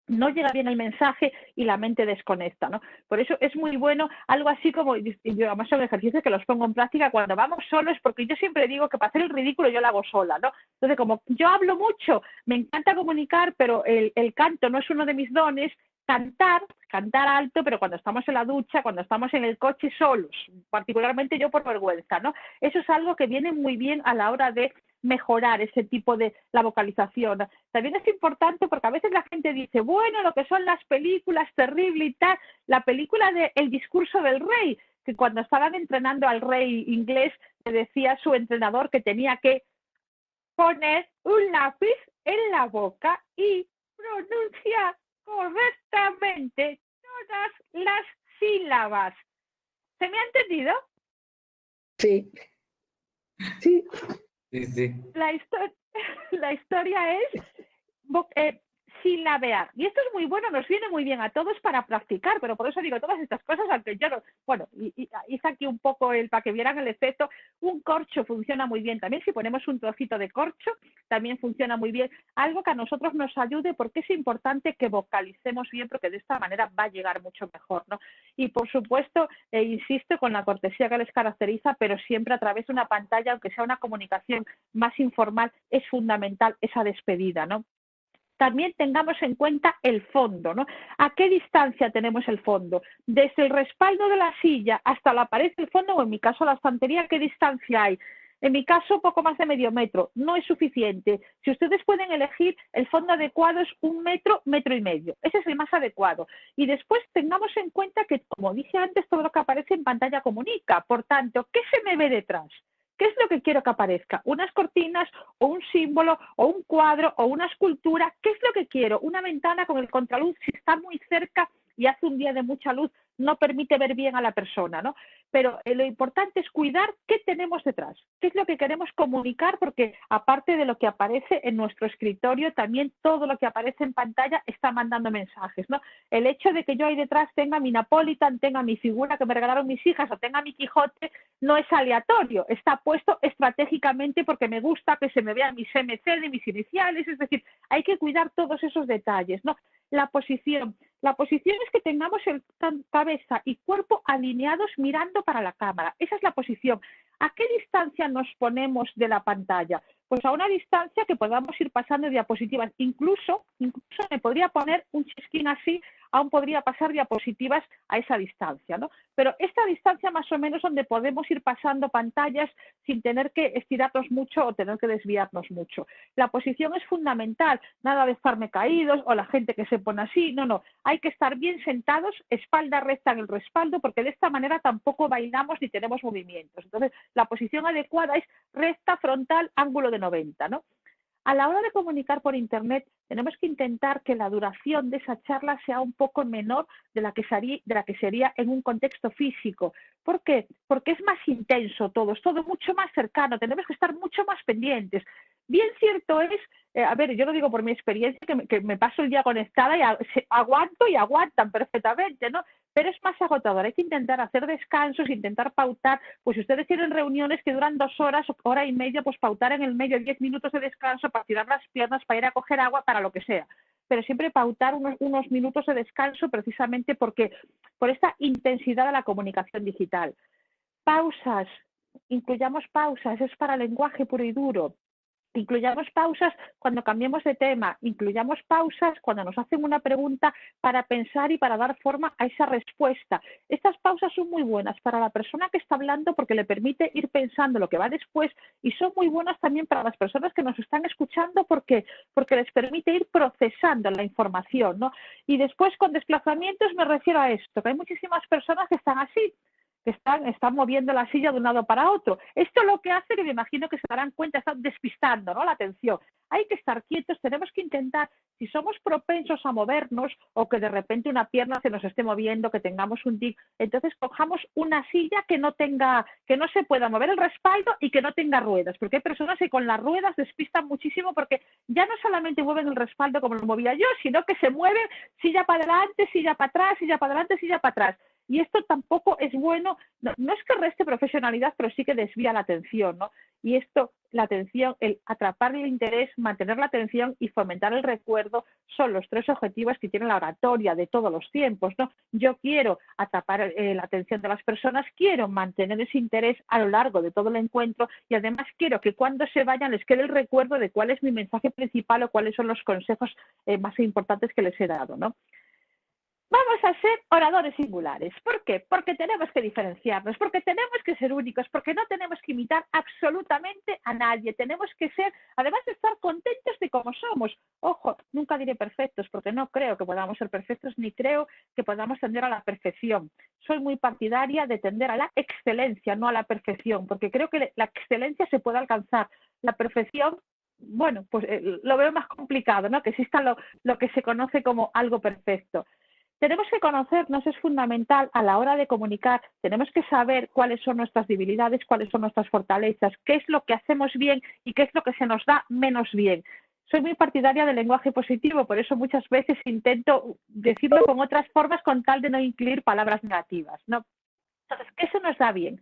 no llega bien el mensaje y la mente desconecta, ¿no? Por eso es muy bueno algo así como, yo además son ejercicios que los pongo en práctica cuando vamos solos, porque yo siempre digo que para hacer el ridículo yo lo hago sola, ¿no? Entonces, como yo hablo mucho, me encanta comunicar, pero el canto no es uno de mis dones, cantar alto, pero cuando estamos en la ducha, cuando estamos en el coche solos, particularmente yo por vergüenza, ¿no? Eso es algo que viene muy bien a la hora de mejorar ese tipo de la vocalización. También es importante porque a veces la gente dice, bueno, lo que son las películas, terrible y tal, la película de El discurso del rey, que cuando estaban entrenando al rey inglés, le decía a su entrenador que tenía que poner un lápiz en la boca y pronunciar correctamente todas las sílabas. ¿Se me ha entendido? Sí. Sí. Sí. La historia es silabear. Y esto es muy bueno, nos viene muy bien a todos para practicar, pero por eso digo todas estas cosas, aunque yo no... Bueno, hice aquí un poco para que vieran el efecto. Un corcho funciona muy bien también. Si ponemos un trocito de corcho, también funciona muy bien. Algo que a nosotros nos ayude, porque es importante que vocalicemos bien, porque de esta manera va a llegar mucho mejor, ¿no? Y por supuesto, insisto, con la cortesía que les caracteriza, pero siempre a través de una pantalla, aunque sea una comunicación más informal, es fundamental esa despedida, ¿no? También tengamos en cuenta el fondo, ¿no? ¿A qué distancia tenemos el fondo? Desde el respaldo de la silla hasta la pared del fondo, o en mi caso la estantería, ¿qué distancia hay? En mi caso, poco más de medio metro. No es suficiente. Si ustedes pueden elegir, el fondo adecuado es 1 metro, metro y medio. Ese es el más adecuado. Y después tengamos en cuenta que, como dije antes, todo lo que aparece en pantalla comunica. Por tanto, ¿qué se me ve detrás? ¿Qué es lo que quiero que aparezca? ¿Unas cortinas o un símbolo o un cuadro o una escultura? ¿Qué es lo que quiero? Una ventana con el contraluz, si está muy cerca y hace un día de mucha luz, no permite ver bien a la persona, ¿no? Pero lo importante es cuidar qué tenemos detrás, qué es lo que queremos comunicar, porque aparte de lo que aparece en nuestro escritorio, también todo lo que aparece en pantalla está mandando mensajes, ¿no? El hecho de que yo ahí detrás tenga mi Napolitan, tenga mi figura que me regalaron mis hijas o tenga mi Quijote, no es aleatorio, está puesto estratégicamente porque me gusta que se me vean mis MC de mis iniciales, es decir, hay que cuidar todos esos detalles, ¿no? La posición es que tengamos cabeza y cuerpo alineados mirando para la cámara. Esa es la posición. ¿A qué distancia nos ponemos de la pantalla? Pues a una distancia que podamos ir pasando diapositivas. Incluso me podría poner un chisquín así, aún podría pasar diapositivas a esa distancia, ¿no? Pero esta distancia más o menos donde podemos ir pasando pantallas sin tener que estirarnos mucho o tener que desviarnos mucho. La posición es fundamental, nada de estarme caídos o la gente que se pone así, no, hay que estar bien sentados, espalda recta en el respaldo, porque de esta manera tampoco bailamos ni tenemos movimientos. Entonces, la posición adecuada es recta, frontal, ángulo de 90, ¿no? A la hora de comunicar por Internet, tenemos que intentar que la duración de esa charla sea un poco menor de la que sería en un contexto físico. ¿Por qué? Porque es más intenso todo, es todo mucho más cercano, tenemos que estar mucho más pendientes. Bien cierto es, a ver, yo lo digo por mi experiencia, que me paso el día conectada y aguanto y aguantan perfectamente, ¿no? Pero es más agotador, hay que intentar hacer descansos, intentar pautar, pues si ustedes tienen reuniones que duran 2 horas o hora y media, pues pautar en el medio 10 minutos de descanso para tirar las piernas, para ir a coger agua, para lo que sea. Pero siempre pautar unos minutos de descanso precisamente porque por esta intensidad de la comunicación digital. Pausas, incluyamos pausas, es para lenguaje puro y duro. Incluyamos pausas cuando cambiemos de tema, incluyamos pausas cuando nos hacen una pregunta para pensar y para dar forma a esa respuesta. Estas pausas son muy buenas para la persona que está hablando porque le permite ir pensando lo que va después y son muy buenas también para las personas que nos están escuchando porque les permite ir procesando la información, ¿no? Y después con desplazamientos me refiero a esto, que hay muchísimas personas que están así, que están moviendo la silla de un lado para otro. Esto lo que hace, que me imagino que se darán cuenta, están despistando, ¿no?, la atención. Hay que estar quietos, tenemos que intentar, si somos propensos a movernos o que de repente una pierna se nos esté moviendo, que tengamos un tic, entonces cojamos una silla que no se pueda mover el respaldo y que no tenga ruedas, porque hay personas que con las ruedas despistan muchísimo porque ya no solamente mueven el respaldo como lo movía yo, sino que se mueven silla para adelante, silla para atrás, silla para adelante, silla para atrás. Y esto tampoco es bueno, no es que reste profesionalidad, pero sí que desvía la atención, ¿no? Y esto, la atención, el atrapar el interés, mantener la atención y fomentar el recuerdo son los 3 objetivos que tiene la oratoria de todos los tiempos, ¿no? Yo quiero atrapar la atención de las personas, quiero mantener ese interés a lo largo de todo el encuentro y además quiero que cuando se vayan les quede el recuerdo de cuál es mi mensaje principal o cuáles son los consejos más importantes que les he dado, ¿no? Vamos a ser oradores singulares. ¿Por qué? Porque tenemos que diferenciarnos, porque tenemos que ser únicos, porque no tenemos que imitar absolutamente a nadie. Tenemos que ser, además de estar contentos de cómo somos. Ojo, nunca diré perfectos, porque no creo que podamos ser perfectos, ni creo que podamos tender a la perfección. Soy muy partidaria de tender a la excelencia, no a la perfección, porque creo que la excelencia se puede alcanzar. La perfección, bueno, pues lo veo más complicado, ¿no? Que exista lo que se conoce como algo perfecto. Tenemos que conocernos, es fundamental a la hora de comunicar, tenemos que saber cuáles son nuestras debilidades, cuáles son nuestras fortalezas, qué es lo que hacemos bien y qué es lo que se nos da menos bien. Soy muy partidaria del lenguaje positivo, por eso muchas veces intento decirlo con otras formas con tal de no incluir palabras negativas, ¿no? Entonces, ¿qué se nos da bien?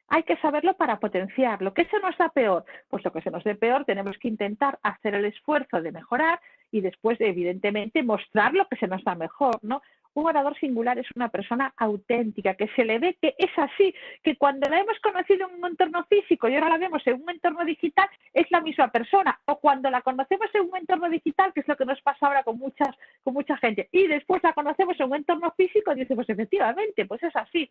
Hay que saberlo para potenciarlo. ¿Qué se nos da peor? Pues lo que se nos dé peor tenemos que intentar hacer el esfuerzo de mejorar y después, evidentemente, mostrar lo que se nos da mejor, ¿no? Un orador singular es una persona auténtica, que se le ve que es así, que cuando la hemos conocido en un entorno físico y ahora la vemos en un entorno digital, es la misma persona. O cuando la conocemos en un entorno digital, que es lo que nos pasa ahora con mucha gente, y después la conocemos en un entorno físico y dice, pues efectivamente, pues es así.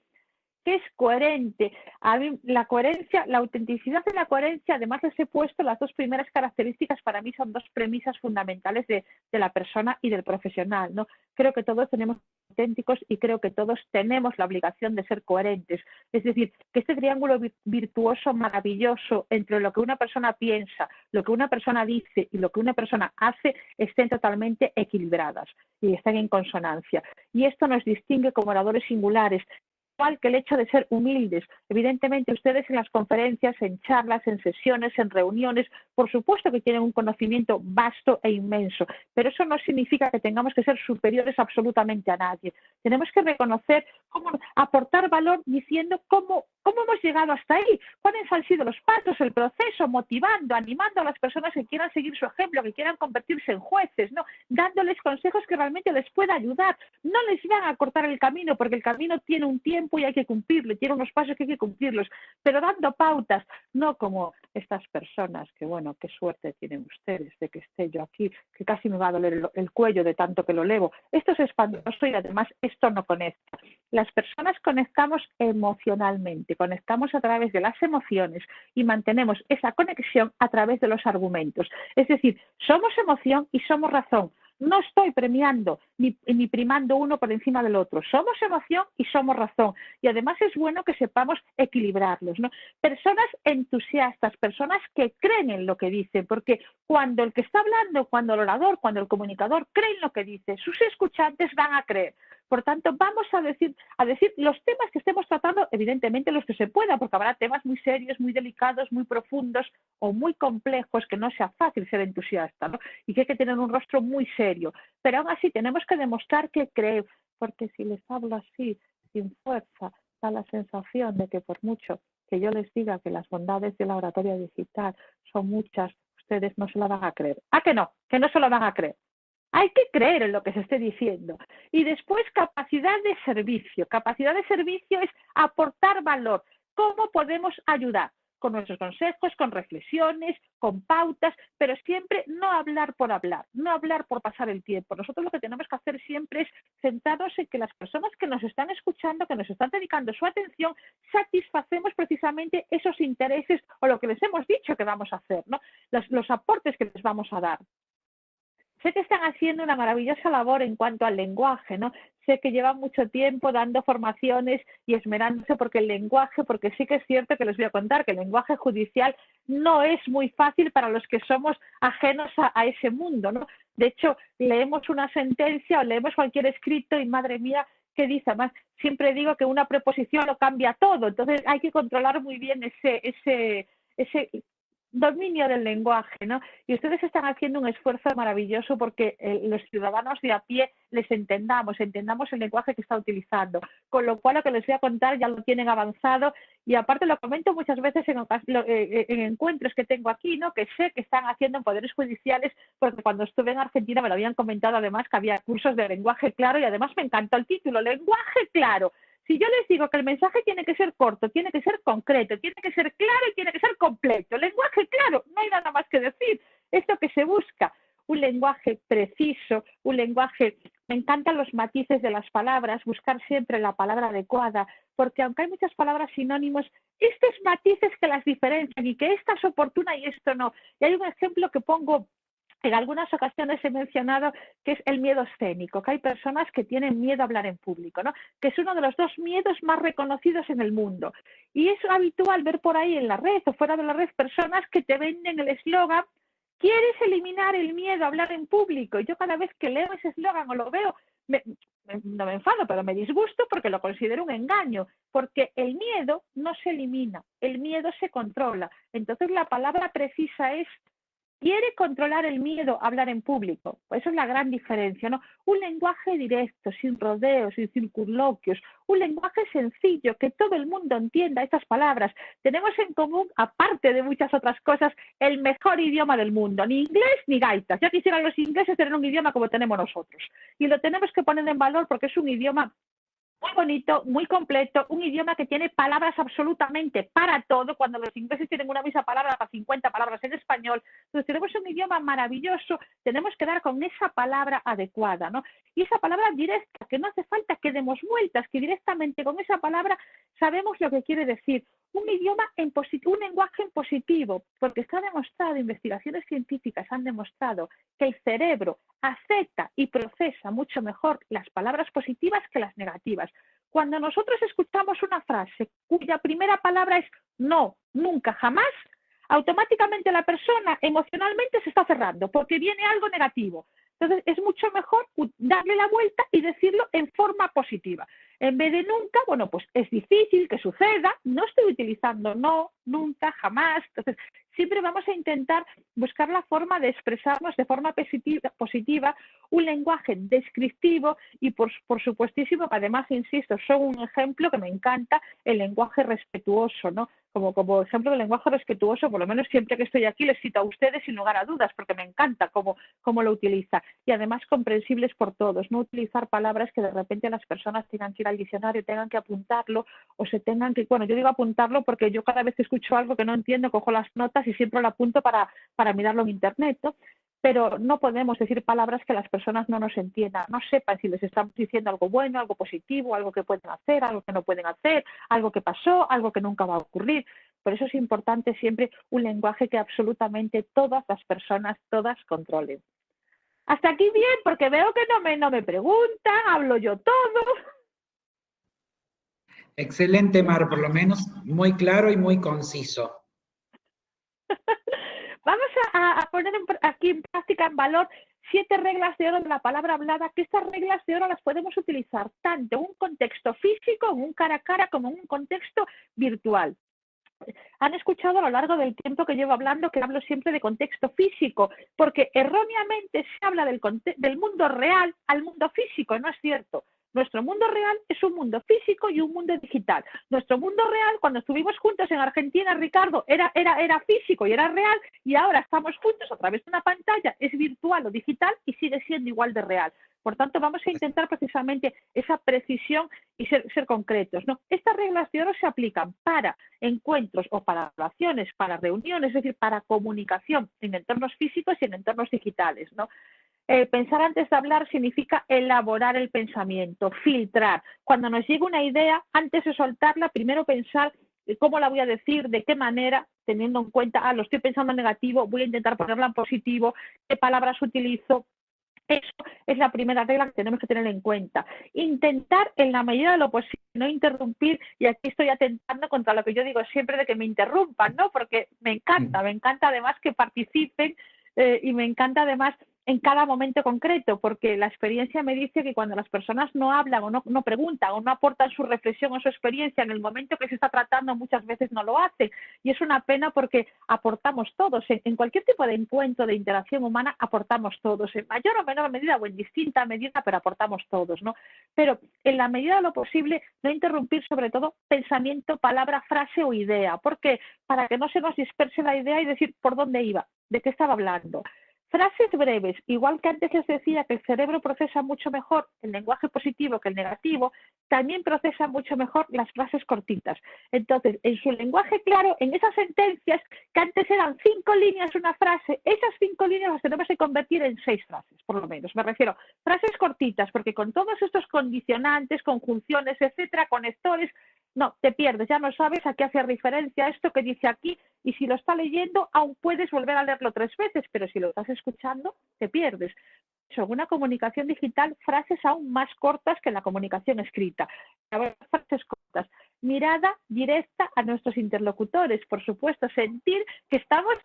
Que es coherente. A mí la coherencia, la autenticidad de la coherencia, además les he puesto las 2 primeras características, para mí son 2 premisas fundamentales de la persona y del profesional, ¿no? Creo que todos tenemos auténticos y creo que todos tenemos la obligación de ser coherentes. Es decir, que este triángulo virtuoso, maravilloso, entre lo que una persona piensa, lo que una persona dice y lo que una persona hace, estén totalmente equilibradas y estén en consonancia. Y esto nos distingue como oradores singulares, igual que el hecho de ser humildes. Evidentemente ustedes en las conferencias, en charlas, en sesiones, en reuniones, por supuesto que tienen un conocimiento vasto e inmenso, pero eso no significa que tengamos que ser superiores absolutamente a nadie. Tenemos que reconocer cómo aportar valor diciendo cómo ¿Cómo hemos llegado hasta ahí? ¿Cuáles han sido los pasos, el proceso, motivando, animando a las personas que quieran seguir su ejemplo, que quieran convertirse en jueces, ¿no? Dándoles consejos que realmente les pueda ayudar. No les van a cortar el camino, porque el camino tiene un tiempo y hay que cumplirlo, tiene unos pasos que hay que cumplirlos, pero dando pautas, no como estas personas que, bueno, qué suerte tienen ustedes de que esté yo aquí, que casi me va a doler el cuello de tanto que lo levo. Esto es espantoso y además esto no conecta. Las personas conectamos emocionalmente, conectamos a través de las emociones y mantenemos esa conexión a través de los argumentos. Es decir, somos emoción y somos razón. No estoy premiando ni primando uno por encima del otro. Somos emoción y somos razón. Y además es bueno que sepamos equilibrarlos, ¿no? Personas entusiastas, personas que creen en lo que dicen, porque cuando el que está hablando, cuando el orador, cuando el comunicador cree en lo que dice, sus escuchantes van a creer. Por tanto, vamos a decir los temas que estemos tratando, evidentemente los que se pueda, porque habrá temas muy serios, muy delicados, muy profundos o muy complejos que no sea fácil ser entusiasta, ¿no? Y que hay que tener un rostro muy serio. Pero aún así tenemos que demostrar que creo, porque si les hablo así, sin fuerza, da la sensación de que por mucho que yo les diga que las bondades de la oratoria digital son muchas, ustedes no se la van a creer. ¿A que no? Que no se lo van a creer. Hay que creer en lo que se esté diciendo. Y después, capacidad de servicio. Capacidad de servicio es aportar valor. ¿Cómo podemos ayudar? Con nuestros consejos, con reflexiones, con pautas, pero siempre no hablar por hablar, no hablar por pasar el tiempo. Nosotros lo que tenemos que hacer siempre es centrarnos en que las personas que nos están escuchando, que nos están dedicando su atención, satisfacemos precisamente esos intereses o lo que les hemos dicho que vamos a hacer, ¿no? Los aportes que les vamos a dar. Sé que están haciendo una maravillosa labor en cuanto al lenguaje, ¿no? Sé que llevan mucho tiempo dando formaciones y esmerándose porque el lenguaje, porque sí que es cierto que les voy a contar que el lenguaje judicial no es muy fácil para los que somos ajenos a ese mundo, ¿no? De hecho, leemos una sentencia o leemos cualquier escrito y madre mía, ¿qué dice? Además, siempre digo que una preposición lo cambia todo, entonces hay que controlar muy bien ese dominio del lenguaje, ¿no? Y ustedes están haciendo un esfuerzo maravilloso porque los ciudadanos de a pie les entendamos el lenguaje que está utilizando, con lo cual lo que les voy a contar ya lo tienen avanzado y aparte lo comento muchas veces en encuentros que tengo aquí, ¿no? Que sé que están haciendo en poderes judiciales porque cuando estuve en Argentina me lo habían comentado además que había cursos de lenguaje claro y además me encantó el título, lenguaje claro. Si yo les digo que el mensaje tiene que ser corto, tiene que ser concreto, tiene que ser claro y tiene que ser completo. Lenguaje claro, no hay nada más que decir. Es lo que se busca. Un lenguaje preciso, un lenguaje... Me encantan los matices de las palabras, buscar siempre la palabra adecuada, porque aunque hay muchas palabras sinónimos, estos matices que las diferencian y que esta es oportuna y esto no. Y hay un ejemplo que pongo... En algunas ocasiones he mencionado que es el miedo escénico, que hay personas que tienen miedo a hablar en público, ¿no? Que es uno de los 2 miedos más reconocidos en el mundo. Y es habitual ver por ahí en la red o fuera de la red personas que te venden el eslogan, ¿quieres eliminar el miedo a hablar en público? Y yo cada vez que leo ese eslogan o lo veo, no me enfado, pero me disgusto porque lo considero un engaño, porque el miedo no se elimina, el miedo se controla. Entonces la palabra precisa es quiere controlar el miedo a hablar en público. Eso es la gran diferencia, ¿no? Un lenguaje directo, sin rodeos, sin circunloquios, un lenguaje sencillo, que todo el mundo entienda estas palabras. Tenemos en común, aparte de muchas otras cosas, el mejor idioma del mundo, ni inglés ni gaitas. Ya quisieran los ingleses tener un idioma como tenemos nosotros. Y lo tenemos que poner en valor porque es un idioma muy bonito, muy completo, un idioma que tiene palabras absolutamente para todo, cuando los ingleses tienen una misma palabra para 50 palabras en español. Entonces tenemos un idioma maravilloso, tenemos que dar con esa palabra adecuada, ¿no? Y esa palabra directa, que no hace falta que demos vueltas, que directamente con esa palabra sabemos lo que quiere decir. Un idioma un lenguaje en positivo, porque está demostrado, investigaciones científicas han demostrado que el cerebro acepta y procesa mucho mejor las palabras positivas que las negativas. Cuando nosotros escuchamos una frase cuya primera palabra es no, nunca, jamás, automáticamente la persona emocionalmente se está cerrando porque viene algo negativo. Entonces es mucho mejor darle la vuelta y decirlo en forma positiva. En vez de nunca, bueno, pues es difícil que suceda, no estoy utilizando no, nunca, jamás. Entonces, siempre vamos a intentar buscar la forma de expresarnos de forma positiva, un lenguaje descriptivo y por supuestísimo, además, insisto, son un ejemplo que me encanta, el lenguaje respetuoso, ¿no? Como ejemplo del lenguaje respetuoso, por lo menos siempre que estoy aquí les cito a ustedes sin lugar a dudas, porque me encanta cómo lo utiliza. Y además comprensibles por todos, no utilizar palabras que de repente las personas tengan que ir al diccionario, tengan que apuntarlo o se tengan que, bueno, yo digo apuntarlo porque yo cada vez que escucho algo que no entiendo, cojo las notas y siempre lo apunto para mirarlo en internet, ¿no? Pero no podemos decir palabras que las personas no nos entiendan, no sepan si les estamos diciendo algo bueno, algo positivo, algo que pueden hacer, algo que no pueden hacer, algo que pasó, algo que nunca va a ocurrir. Por eso es importante siempre un lenguaje que absolutamente todas las personas, todas controlen. Hasta aquí bien, porque veo que no me preguntan, hablo yo todo. Excelente, Mar, por lo menos muy claro y muy conciso. Vamos a poner aquí en práctica, en valor, 7 reglas de oro de la palabra hablada, que estas reglas de oro las podemos utilizar tanto en un contexto físico, en un cara a cara, como en un contexto virtual. Han escuchado a lo largo del tiempo que llevo hablando que hablo siempre de contexto físico, porque erróneamente se habla del mundo real al mundo físico, no es cierto. Nuestro mundo real es un mundo físico y un mundo digital. Nuestro mundo real, cuando estuvimos juntos en Argentina, Ricardo, era físico y era real, y ahora estamos juntos a través de una pantalla, es virtual o digital y sigue siendo igual de real. Por tanto, vamos a intentar precisamente esa precisión y ser concretos, ¿no? Estas reglas de oro se aplican para encuentros o para relaciones, para reuniones, es decir, para comunicación en entornos físicos y en entornos digitales, ¿no? Pensar antes de hablar significa elaborar el pensamiento, filtrar. Cuando nos llega una idea, antes de soltarla, primero pensar cómo la voy a decir, de qué manera, teniendo en cuenta, lo estoy pensando en negativo, voy a intentar ponerla en positivo, qué palabras utilizo. Eso es la primera regla que tenemos que tener en cuenta. Intentar, en la medida de lo posible, no interrumpir, y aquí estoy atentando contra lo que yo digo siempre de que me interrumpan, ¿no? Porque me encanta además que participen y me encanta además en cada momento concreto, porque la experiencia me dice que cuando las personas no hablan o no preguntan o no aportan su reflexión o su experiencia en el momento que se está tratando, muchas veces no lo hacen. Y es una pena porque aportamos todos. En cualquier tipo de encuentro, de interacción humana, aportamos todos, en mayor o menor medida o en distinta medida, pero aportamos todos, ¿no? Pero en la medida de lo posible, no interrumpir sobre todo pensamiento, palabra, frase o idea. ¿Por qué? Para que no se nos disperse la idea y decir por dónde iba, de qué estaba hablando. Frases breves, igual que antes les decía que el cerebro procesa mucho mejor el lenguaje positivo que el negativo, también procesa mucho mejor las frases cortitas. Entonces, en su lenguaje claro, en esas sentencias que antes eran 5 líneas una frase, esas 5 líneas las tenemos que convertir en 6 frases, por lo menos. Me refiero, frases cortitas, porque con todos estos condicionantes, conjunciones, etcétera, conectores, no, te pierdes, ya no sabes a qué hace referencia esto que dice aquí, y si lo está leyendo, aún puedes volver a leerlo 3 veces, pero si lo estás escuchando, te pierdes. En una comunicación digital, frases aún más cortas que la comunicación escrita. Frases cortas. Mirada directa a nuestros interlocutores, por supuesto, sentir que estamos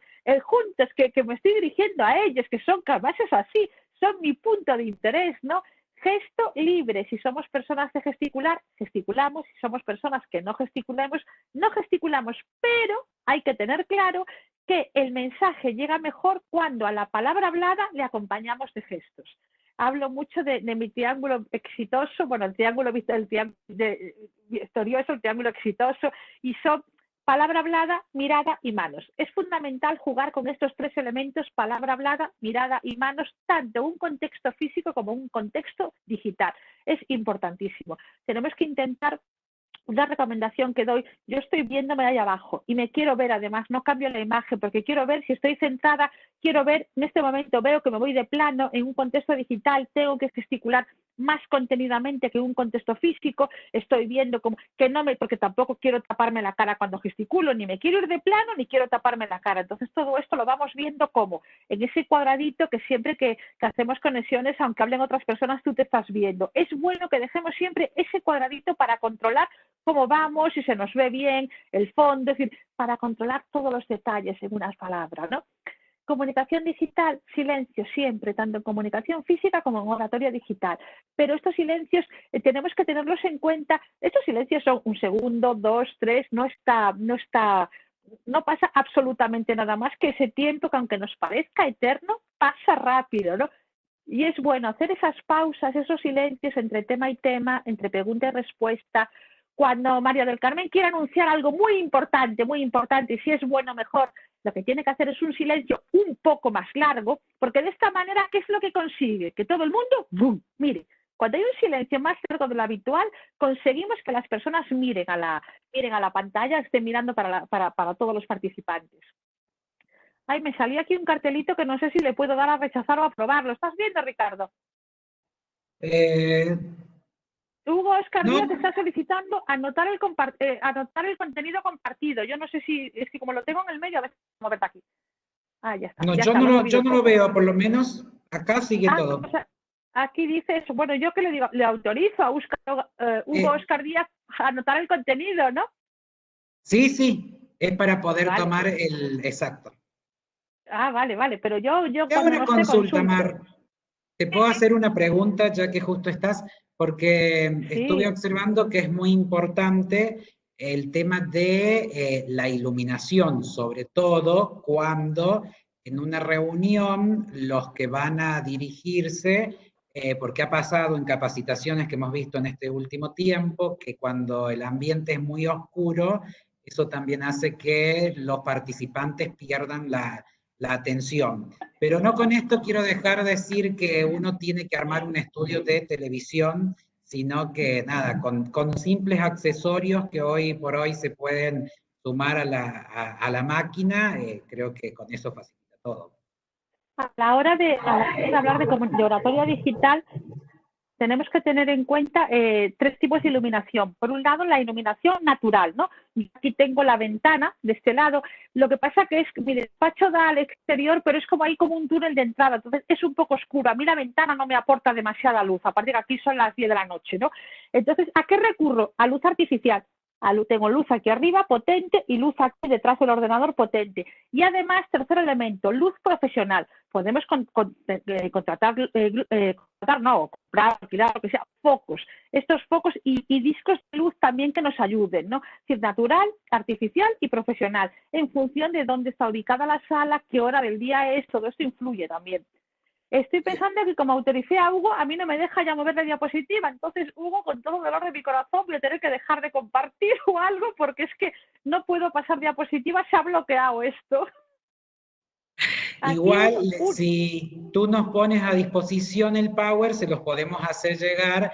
juntos, que me estoy dirigiendo a ellos, que son capaces así, son mi punto de interés, ¿no? Gesto libre, si somos personas de gesticular, gesticulamos, si somos personas que no gesticulamos, no gesticulamos, pero hay que tener claro que el mensaje llega mejor cuando a la palabra hablada le acompañamos de gestos. Hablo mucho de mi triángulo exitoso, bueno, el triángulo victorioso, el triángulo exitoso, y son palabra hablada, mirada y manos. Es fundamental jugar con estos 3 elementos, palabra hablada, mirada y manos, tanto en un contexto físico como en un contexto digital. Es importantísimo. Tenemos que intentar, una recomendación que doy, yo estoy viéndome ahí abajo y me quiero ver, además, no cambio la imagen porque quiero ver si estoy centrada, quiero ver, en este momento veo que me voy de plano, en un contexto digital tengo que gesticular más contenidamente que en un contexto físico, estoy viendo como que no me, porque tampoco quiero taparme la cara cuando gesticulo, ni me quiero ir de plano, ni quiero taparme la cara. Entonces todo esto lo vamos viendo como en ese cuadradito que siempre que hacemos conexiones, aunque hablen otras personas, tú te estás viendo. Es bueno que dejemos siempre ese cuadradito para controlar cómo vamos, si se nos ve bien, el fondo, es decir, para controlar todos los detalles en unas palabras, ¿no? comunicación digital, silencio siempre, tanto en comunicación física como en oratoria digital. Pero estos silencios tenemos que tenerlos en cuenta. Estos silencios son 1 segundo, 2, 3, no pasa absolutamente nada más que ese tiempo que, aunque nos parezca eterno, pasa rápido, ¿no? Y es bueno hacer esas pausas, esos silencios entre tema y tema, entre pregunta y respuesta. Cuando María del Carmen quiere anunciar algo muy importante, y si es bueno, mejor, lo que tiene que hacer es un silencio un poco más largo, porque de esta manera, ¿qué es lo que consigue? Que todo el mundo, ¡bum! Mire, cuando hay un silencio más largo de lo habitual, conseguimos que las personas miren a la pantalla, estén mirando para todos los participantes. Ay, me salía aquí un cartelito que no sé si le puedo dar a rechazar o a aprobar. ¿Lo estás viendo, Ricardo? Hugo Oscar Díaz te está solicitando anotar el contenido compartido. Yo no sé si, es que como lo tengo en el medio, a ver, moverte aquí. Ah, ya está. No, ya yo está, no lo veo, por lo menos acá sigue todo. O sea, aquí dice eso. Bueno, yo que le digo, le autorizo a Hugo Oscar Díaz a anotar el contenido, ¿no? Sí, es para poder tomar el exacto. Ah, vale, pero yo te hago una consulta, Mar. Te puedo hacer una pregunta, ya que justo estás, porque estuve observando que es muy importante el tema de la iluminación, sobre todo cuando en una reunión los que van a dirigirse, porque ha pasado en capacitaciones que hemos visto en este último tiempo, que cuando el ambiente es muy oscuro, eso también hace que los participantes pierdan la atención. Pero no con esto quiero dejar de decir que uno tiene que armar un estudio de televisión, sino que nada, con simples accesorios que hoy por hoy se pueden sumar a la máquina, creo que con eso facilita todo. A la hora de hablar de oratoria digital, tenemos que tener en cuenta 3 tipos de iluminación. Por un lado, la iluminación natural, ¿no? Aquí tengo la ventana de este lado. Lo que pasa que es que mi despacho da al exterior, pero es como ahí como un túnel de entrada, entonces es un poco oscuro. A mí la ventana no me aporta demasiada luz, a partir de aquí son las 10 de la noche, ¿no? Entonces, ¿a qué recurro? A luz artificial. Tengo luz aquí arriba potente y luz aquí detrás del ordenador potente. Y además, tercer elemento, luz profesional. Podemos comprar, alquilar, lo que sea, focos. Estos focos y discos de luz también que nos ayuden, ¿no? Es decir, natural, artificial y profesional. En función de dónde está ubicada la sala, qué hora del día es, todo esto influye también. Estoy pensando que como autoricé a Hugo, a mí no me deja ya mover la diapositiva. Entonces, Hugo, con todo el dolor de mi corazón, voy a tener que dejar de compartir o algo, porque es que no puedo pasar diapositivas, se ha bloqueado esto. Igual, si tú nos pones a disposición el Power, se los podemos hacer llegar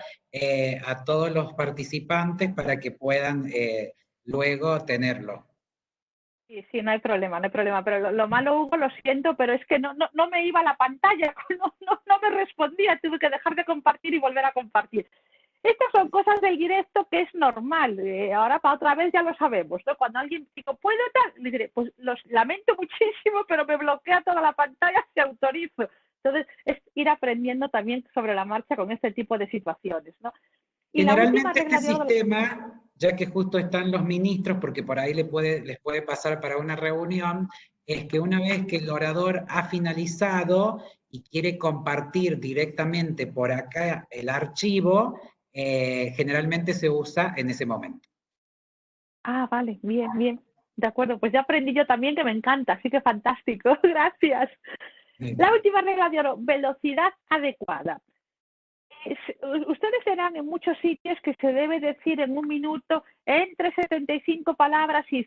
a todos los participantes para que puedan luego tenerlo. Sí, no hay problema, pero lo malo, Hugo, lo siento, pero es que no me iba a la pantalla, no me respondía, tuve que dejar de compartir y volver a compartir. Estas son cosas del directo que es normal, ahora para otra vez ya lo sabemos, ¿no? Cuando alguien dice, ¿puedo tal? Le diré, pues los lamento muchísimo, pero me bloquea toda la pantalla, te autorizo. Entonces, es ir aprendiendo también sobre la marcha con este tipo de situaciones, ¿no? Y generalmente este sistema, ya que justo están los ministros, porque por ahí les puede pasar para una reunión, es que una vez que el orador ha finalizado y quiere compartir directamente por acá el archivo, generalmente se usa en ese momento. Ah, vale, bien. De acuerdo, pues ya aprendí yo también, que me encanta, así que fantástico, gracias. La última regla de oro, velocidad adecuada. Ustedes verán en muchos sitios que se debe decir en 1 minuto entre 75 palabras y,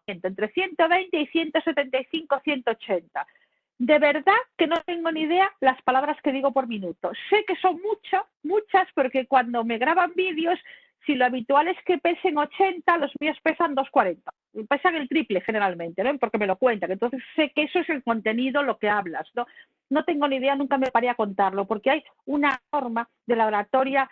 entre 120 y 175, 180. De verdad que no tengo ni idea las palabras que digo por minuto. Sé que son muchas, porque cuando me graban vídeos, si lo habitual es que pesen 80, los míos pesan 240. Pesan el triple generalmente, ¿no? Porque me lo cuentan. Entonces sé que eso es el contenido, lo que hablas, ¿no? No tengo ni idea, nunca me paré a contarlo, porque hay una norma de la oratoria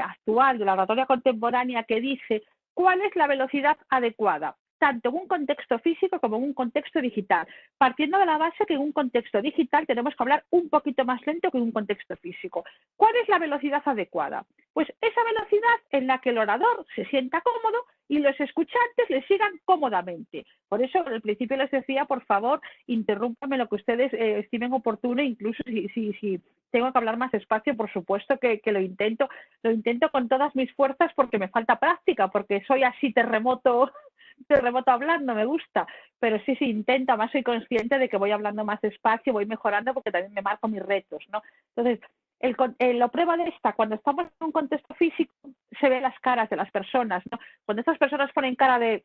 actual, de la oratoria contemporánea, que dice cuál es la velocidad adecuada, tanto en un contexto físico como en un contexto digital, partiendo de la base que en un contexto digital tenemos que hablar un poquito más lento que en un contexto físico. ¿Cuál es la velocidad adecuada? Pues esa velocidad en la que el orador se sienta cómodo y los escuchantes le sigan cómodamente. Por eso al principio les decía, por favor, interrúmpame lo que ustedes estimen oportuno, incluso si tengo que hablar más despacio, por supuesto que lo intento con todas mis fuerzas porque me falta práctica, porque soy así terremoto hablando, me gusta, pero sí, intento, además soy consciente de que voy hablando más despacio, voy mejorando porque también me marco mis retos, ¿no? Entonces, la prueba de esta, cuando estamos en un contexto físico, se ven las caras de las personas, ¿no? Cuando estas personas ponen cara de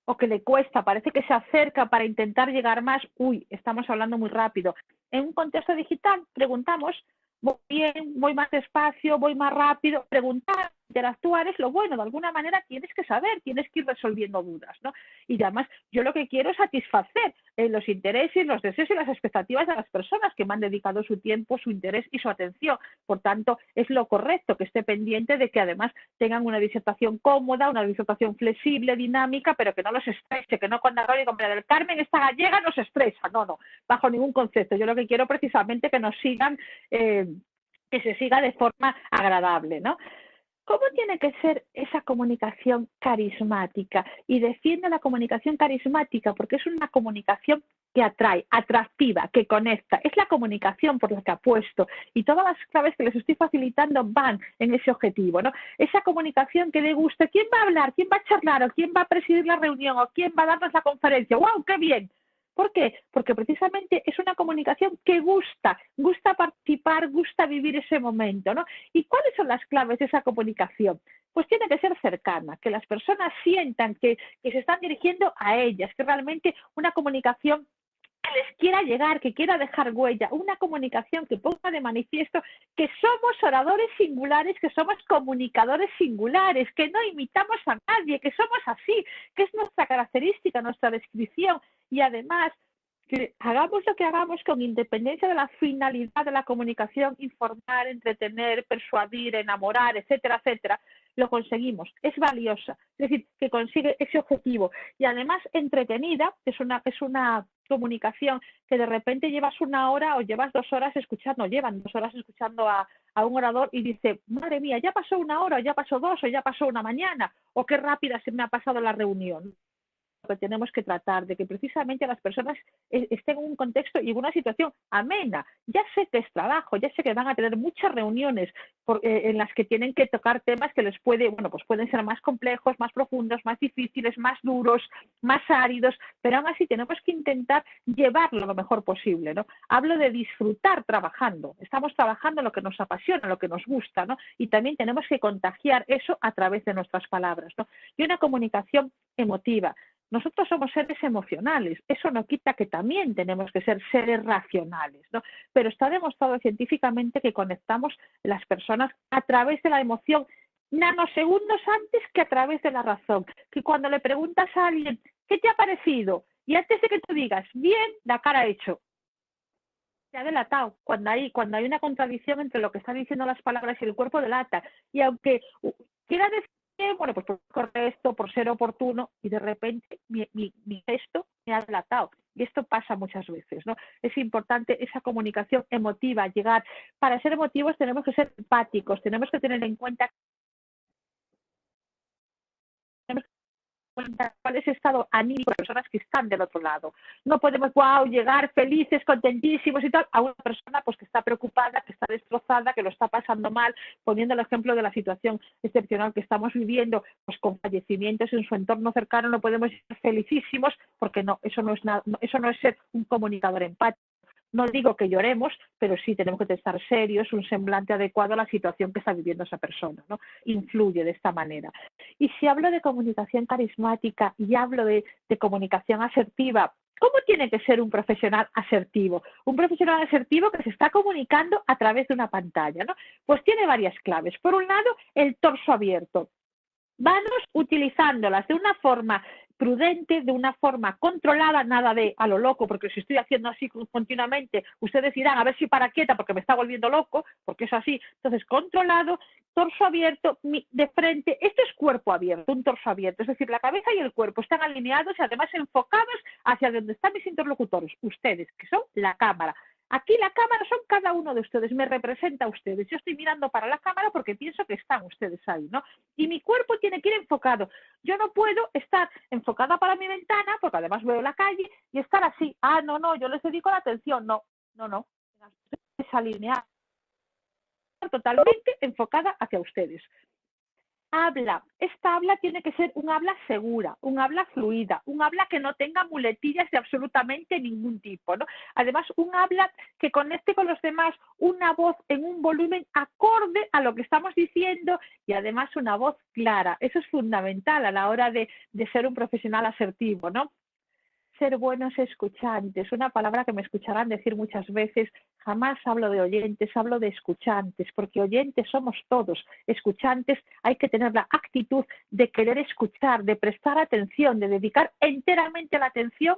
o que le cuesta, parece que se acerca para intentar llegar más, uy, estamos hablando muy rápido. En un contexto digital preguntamos, voy bien, voy más despacio, voy más rápido, preguntar, interactuar es lo bueno, de alguna manera tienes que saber, tienes que ir resolviendo dudas, ¿no? Y además yo lo que quiero es satisfacer los intereses, los deseos y las expectativas de las personas que me han dedicado su tiempo, su interés y su atención. Por tanto, es lo correcto que esté pendiente de que además tengan una disertación cómoda, una disertación flexible, dinámica, pero que no los estrese, que no cuando digo, mira, del Carmen esta gallega nos estresa, no, bajo ningún concepto. Yo lo que quiero precisamente que nos sigan, que se siga de forma agradable, ¿no? ¿Cómo tiene que ser esa comunicación carismática? Y defiendo la comunicación carismática porque es una comunicación que atrae, atractiva, que conecta. Es la comunicación por la que apuesto y todas las claves que les estoy facilitando van en ese objetivo, ¿no? Esa comunicación que le gusta. ¿Quién va a hablar? ¿Quién va a charlar? ¿O quién va a presidir la reunión? ¿O quién va a darnos la conferencia? ¡Wow, qué bien! ¿Por qué? Porque precisamente es una comunicación que gusta participar, gusta vivir ese momento, ¿no? ¿Y cuáles son las claves de esa comunicación? Pues tiene que ser cercana, que las personas sientan que se están dirigiendo a ellas, que realmente una comunicación que les quiera llegar, que quiera dejar huella, una comunicación que ponga de manifiesto que somos oradores singulares, que somos comunicadores singulares, que no imitamos a nadie, que somos así, que es nuestra característica, nuestra descripción, y además que hagamos lo que hagamos con independencia de la finalidad de la comunicación, informar, entretener, persuadir, enamorar, etcétera, etcétera, lo conseguimos, es valiosa, es decir, que consigue ese objetivo y además entretenida, es una comunicación que de repente llevas 1 hora o llevas 2 horas escuchando, llevan 2 horas escuchando a un orador y dice, madre mía, ya pasó 1 hora, o ya pasó 2, o ya pasó una mañana, o qué rápida se me ha pasado la reunión. Que tenemos que tratar de que precisamente las personas estén en un contexto y en una situación amena. Ya sé que es trabajo, ya sé que van a tener muchas reuniones en las que tienen que tocar temas que les pueden ser más complejos, más profundos, más difíciles, más duros, más áridos, pero aún así tenemos que intentar llevarlo lo mejor posible, ¿no? Hablo de disfrutar trabajando. Estamos trabajando lo que nos apasiona, lo que nos gusta, ¿no? Y también tenemos que contagiar eso a través de nuestras palabras, ¿no? Y una comunicación emotiva. Nosotros somos seres emocionales, eso no quita que también tenemos que ser seres racionales, ¿no? Pero está demostrado científicamente que conectamos las personas a través de la emoción nanosegundos antes que a través de la razón. Que cuando le preguntas a alguien, ¿qué te ha parecido? Y antes de que tú digas, bien, la cara ha hecho. Se ha delatado. Cuando hay una contradicción entre lo que están diciendo las palabras y el cuerpo delata. Y aunque quiera decir, pues por correcto, por ser oportuno, y de repente mi gesto me ha delatado. Y esto pasa muchas veces, ¿no? Es importante esa comunicación emotiva, llegar. Para ser emotivos tenemos que ser empáticos, tenemos que tener en cuenta cuál es el estado anímico de las personas que están del otro lado. No podemos, llegar felices, contentísimos y tal, a una persona pues que está preocupada, que está destrozada, que lo está pasando mal, poniendo el ejemplo de la situación excepcional que estamos viviendo, pues con fallecimientos en su entorno cercano, no podemos ser felicísimos, porque no, eso no es ser un comunicador empático. No digo que lloremos, pero sí tenemos que estar serios, un semblante adecuado a la situación que está viviendo esa persona, ¿no? Influye de esta manera. Y si hablo de comunicación carismática y hablo de comunicación asertiva, ¿cómo tiene que ser un profesional asertivo? Un profesional asertivo que se está comunicando a través de una pantalla, ¿no? Pues tiene varias claves. Por un lado, el torso abierto. Manos utilizándolas de una forma prudente, de una forma controlada, nada de a lo loco, porque si estoy haciendo así continuamente, ustedes dirán, a ver si para quieta, porque me está volviendo loco, porque es así. Entonces, controlado, torso abierto, de frente, esto es cuerpo abierto, un torso abierto, es decir, la cabeza y el cuerpo están alineados y además enfocados hacia donde están mis interlocutores, ustedes, que son la cámara. Aquí la cámara son cada uno de ustedes, me representa a ustedes. Yo estoy mirando para la cámara porque pienso que están ustedes ahí, ¿no? Y mi cuerpo tiene que ir enfocado. Yo no puedo estar enfocada para mi ventana, porque además veo la calle, y estar así. Ah, no, no, yo les dedico la atención. No, no, no. Esa línea totalmente enfocada hacia ustedes. Habla. Esta habla tiene que ser un habla segura, un habla fluida, un habla que no tenga muletillas de absolutamente ningún tipo, ¿no? Además, un habla que conecte con los demás, una voz en un volumen acorde a lo que estamos diciendo y además una voz clara. Eso es fundamental a la hora de ser un profesional asertivo, ¿no? Ser buenos escuchantes, una palabra que me escucharán decir muchas veces. Jamás hablo de oyentes, hablo de escuchantes, porque oyentes somos todos. Escuchantes hay que tener la actitud de querer escuchar, de prestar atención, de dedicar enteramente la atención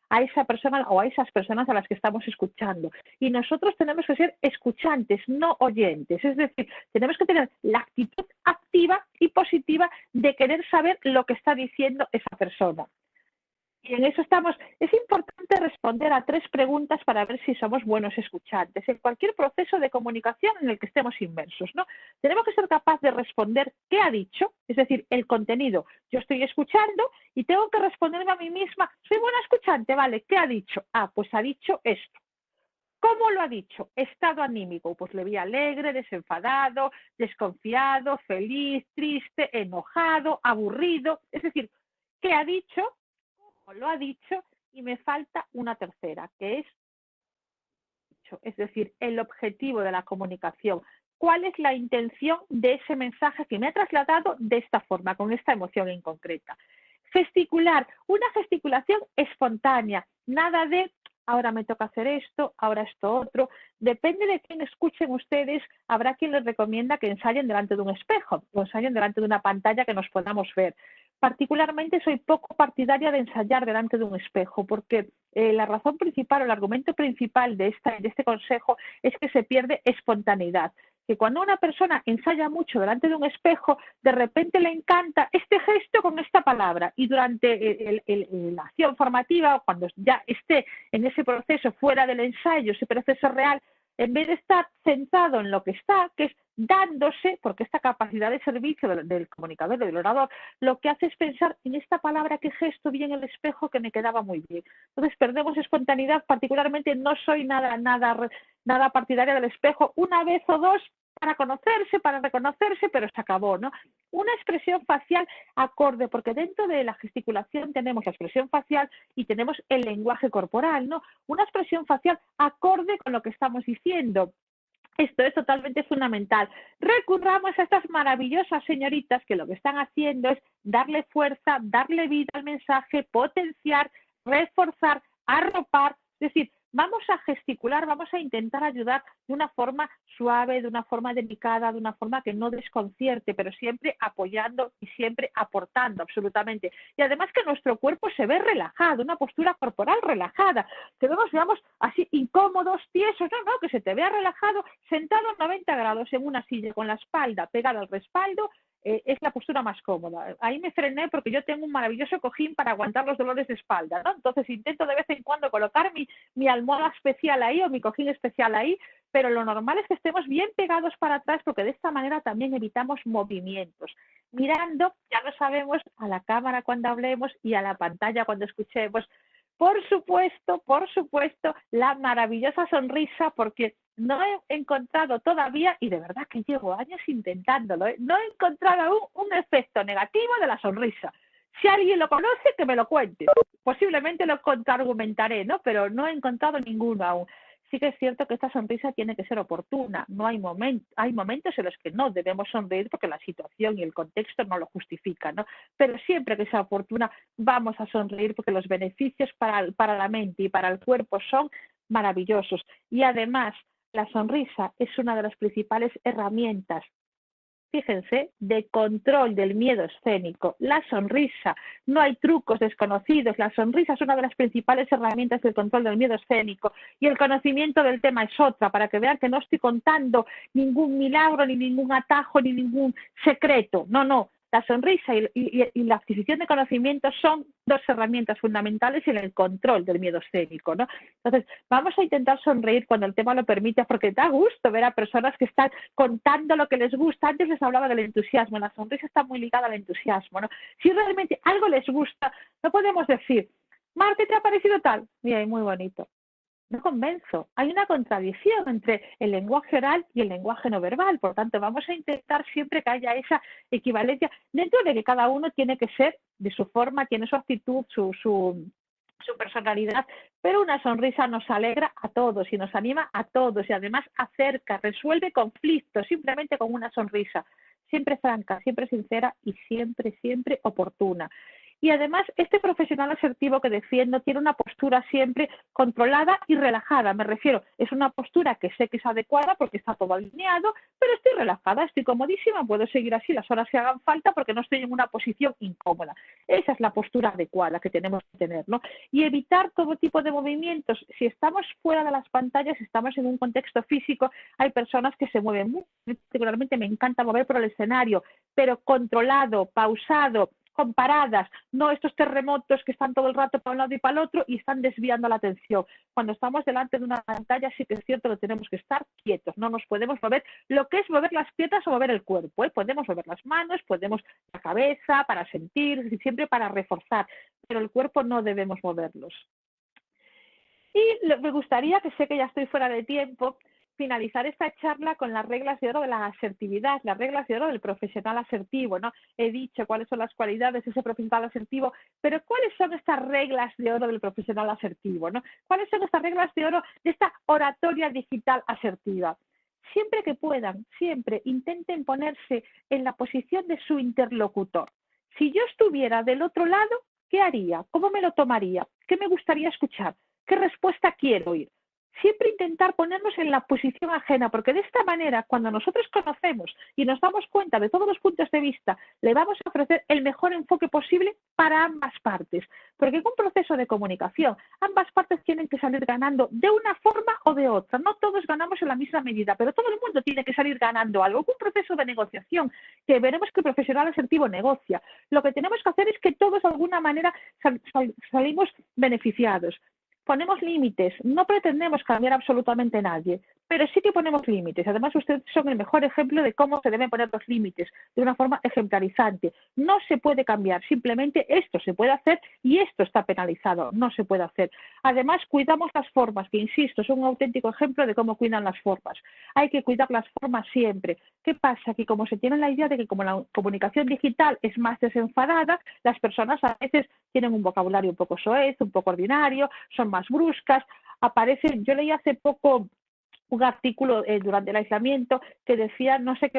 a esa persona o a esas personas a las que estamos escuchando. Y nosotros tenemos que ser escuchantes, no oyentes. Es decir, tenemos que tener la actitud activa y positiva de querer saber lo que está diciendo esa persona. Y en eso estamos. Es importante responder a 3 preguntas para ver si somos buenos escuchantes en cualquier proceso de comunicación en el que estemos inmersos, ¿no? Tenemos que ser capaces de responder qué ha dicho, es decir, el contenido. Yo estoy escuchando y tengo que responderme a mí misma, soy buena escuchante, ¿vale? ¿Qué ha dicho? Ah, pues ha dicho esto. ¿Cómo lo ha dicho? Estado anímico, pues le vi alegre, desenfadado, desconfiado, feliz, triste, enojado, aburrido. Es decir, ¿qué ha dicho? Lo ha dicho, y me falta una tercera, que es decir, el objetivo de la comunicación. ¿Cuál es la intención de ese mensaje que me ha trasladado de esta forma, con esta emoción en concreta? Gesticular, una gesticulación espontánea, nada de ahora me toca hacer esto, ahora esto otro. Depende de quién escuchen ustedes, habrá quien les recomienda que ensayen delante de un espejo, o ensayen delante de una pantalla que nos podamos ver. Particularmente soy poco partidaria de ensayar delante de un espejo, porque la razón principal o el argumento principal de este consejo es que se pierde espontaneidad. Que cuando una persona ensaya mucho delante de un espejo, de repente le encanta este gesto con esta palabra, y durante la acción formativa, cuando ya esté en ese proceso fuera del ensayo, ese proceso real, en vez de estar centrado en lo que está, que es dándose, porque esta capacidad de servicio del comunicador, del orador, lo que hace es pensar en esta palabra, qué gesto vi en el espejo que me quedaba muy bien. Entonces perdemos espontaneidad. Particularmente no soy nada partidaria del espejo, una vez o dos para conocerse, para reconocerse, pero se acabó, ¿no? Una expresión facial acorde, porque dentro de la gesticulación tenemos la expresión facial y tenemos el lenguaje corporal, ¿no? Una expresión facial acorde con lo que estamos diciendo. Esto es totalmente fundamental. Recurramos a estas maravillosas señoritas que lo que están haciendo es darle fuerza, darle vida al mensaje, potenciar, reforzar, arropar. Es decir, vamos a gesticular, vamos a intentar ayudar de una forma suave, de una forma delicada, de una forma que no desconcierte, pero siempre apoyando y siempre aportando absolutamente. Y además que nuestro cuerpo se ve relajado, una postura corporal relajada, que no nos veamos así incómodos, tiesos, no, que se te vea relajado, sentado a 90 grados en una silla con la espalda pegada al respaldo. Es la postura más cómoda. Ahí me frené porque yo tengo un maravilloso cojín para aguantar los dolores de espalda, ¿no? Entonces intento de vez en cuando colocar mi almohada especial ahí o mi cojín especial ahí, pero lo normal es que estemos bien pegados para atrás, porque de esta manera también evitamos movimientos. Mirando, ya lo sabemos, a la cámara cuando hablemos y a la pantalla cuando escuchemos. Por supuesto, la maravillosa sonrisa, porque no he encontrado todavía, y de verdad que llevo años intentándolo, no he encontrado aún un efecto negativo de la sonrisa. Si alguien lo conoce, que me lo cuente. Posiblemente lo contraargumentaré, ¿no? Pero no he encontrado ninguno aún. Sí que es cierto que esta sonrisa tiene que ser oportuna. No hay momentos en los que no debemos sonreír porque la situación y el contexto no lo justifican, ¿no? Pero siempre que sea oportuna vamos a sonreír, porque los beneficios para la mente y para el cuerpo son maravillosos. Y además, la sonrisa es una de las principales herramientas, fíjense, de control del miedo escénico. La sonrisa, no hay trucos desconocidos, la sonrisa es una de las principales herramientas del control del miedo escénico, y el conocimiento del tema es otra, para que vean que no estoy contando ningún milagro, ni ningún atajo, ni ningún secreto. No, La sonrisa y la adquisición de conocimiento son dos herramientas fundamentales en el control del miedo escénico, ¿no? Entonces, vamos a intentar sonreír cuando el tema lo permite, porque da gusto ver a personas que están contando lo que les gusta. Antes les hablaba del entusiasmo, la sonrisa está muy ligada al entusiasmo, ¿no? Si realmente algo les gusta, no podemos decir, Mar, ¿qué te ha parecido tal? Bien, muy bonito. No convenzo. Hay una contradicción entre el lenguaje oral y el lenguaje no verbal. Por tanto, vamos a intentar siempre que haya esa equivalencia, dentro de que cada uno tiene que ser de su forma, tiene su actitud, su personalidad, pero una sonrisa nos alegra a todos y nos anima a todos y además acerca, resuelve conflictos simplemente con una sonrisa, siempre franca, siempre sincera y siempre, siempre oportuna. Y además, este profesional asertivo que defiendo tiene una postura siempre controlada y relajada. Me refiero, es una postura que sé que es adecuada porque está todo alineado, pero estoy relajada, estoy comodísima, puedo seguir así las horas que hagan falta porque no estoy en una posición incómoda. Esa es la postura adecuada que tenemos que tener, ¿no? Y evitar todo tipo de movimientos. Si estamos fuera de las pantallas, si estamos en un contexto físico, hay personas que se mueven muy, particularmente me encanta mover por el escenario, pero controlado, pausado, comparadas, no estos terremotos que están todo el rato para un lado y para el otro y están desviando la atención. Cuando estamos delante de una pantalla sí que es cierto que tenemos que estar quietos, no nos podemos mover lo que es mover las piernas o mover el cuerpo, ¿eh? Podemos mover las manos, podemos la cabeza para sentir, siempre para reforzar, pero el cuerpo no debemos moverlos. Y me gustaría, que sé que ya estoy fuera de tiempo, finalizar esta charla con las reglas de oro de la asertividad, las reglas de oro del profesional asertivo, ¿no? He dicho cuáles son las cualidades de ese profesional asertivo, pero ¿cuáles son estas reglas de oro del profesional asertivo, ¿no? ¿Cuáles son estas reglas de oro de esta oratoria digital asertiva? Siempre que puedan, siempre intenten ponerse en la posición de su interlocutor. Si yo estuviera del otro lado, ¿qué haría? ¿Cómo me lo tomaría? ¿Qué me gustaría escuchar? ¿Qué respuesta quiero oír? Siempre intentar ponernos en la posición ajena, porque de esta manera, cuando nosotros conocemos y nos damos cuenta de todos los puntos de vista, le vamos a ofrecer el mejor enfoque posible para ambas partes. Porque en un proceso de comunicación, ambas partes tienen que salir ganando de una forma o de otra. No todos ganamos en la misma medida, pero todo el mundo tiene que salir ganando algo. Es un proceso de negociación que veremos que el profesional asertivo negocia. Lo que tenemos que hacer es que todos de alguna manera salimos beneficiados. Ponemos límites, no pretendemos cambiar absolutamente a nadie, pero sí que ponemos límites. Además, ustedes son el mejor ejemplo de cómo se deben poner los límites de una forma ejemplarizante. No se puede cambiar, simplemente esto se puede hacer y esto está penalizado, no se puede hacer. Además, cuidamos las formas, que insisto, son un auténtico ejemplo de cómo cuidan las formas. Hay que cuidar las formas siempre. ¿Qué pasa? Que como se tiene la idea de que como la comunicación digital es más desenfadada, las personas a veces tienen un vocabulario un poco soez, un poco ordinario, son más bruscas, aparecen, yo leí hace poco un artículo durante el aislamiento que decía, no sé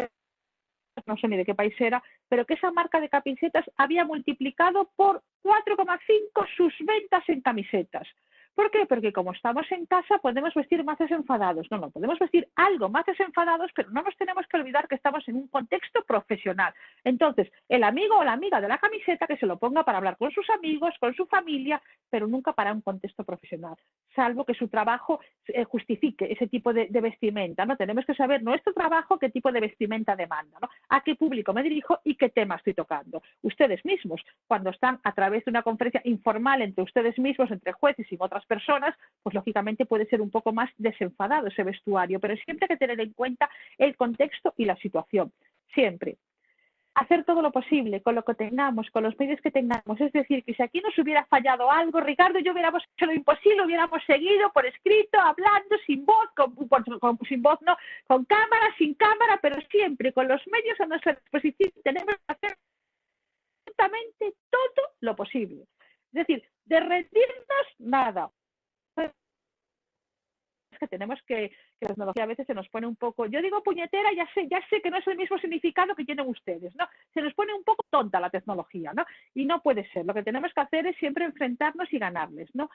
ni de qué país era, pero que esa marca de camisetas había multiplicado por 4,5 sus ventas en camisetas. ¿Por qué? Porque como estamos en casa podemos vestir más desenfadados. No, podemos vestir algo más desenfadados, pero no nos tenemos que olvidar que estamos en un contexto profesional. Entonces, el amigo o la amiga de la camiseta que se lo ponga para hablar con sus amigos, con su familia, pero nunca para un contexto profesional, salvo que su trabajo justifique ese tipo de vestimenta, ¿no? Tenemos que saber nuestro trabajo qué tipo de vestimenta demanda, ¿no? A qué público me dirijo y qué tema estoy tocando. Ustedes mismos, cuando están a través de una conferencia informal entre ustedes mismos, entre jueces y otras personas, pues lógicamente puede ser un poco más desenfadado ese vestuario, pero siempre hay que tener en cuenta el contexto y la situación, siempre. Hacer todo lo posible con lo que tengamos, con los medios que tengamos, es decir, que si aquí nos hubiera fallado algo, Ricardo y yo hubiéramos hecho lo imposible, hubiéramos seguido por escrito, hablando, sin voz, sin voz no, con cámara, sin cámara, pero siempre con los medios a nuestra disposición tenemos que hacer absolutamente todo lo posible. Es decir, de rendirnos, nada. Es que tenemos que la tecnología a veces se nos pone un poco, yo digo puñetera, ya sé que no es el mismo significado que tienen ustedes, ¿no? Se nos pone un poco tonta la tecnología, ¿no? Y no puede ser. Lo que tenemos que hacer es siempre enfrentarnos y ganarles, ¿no?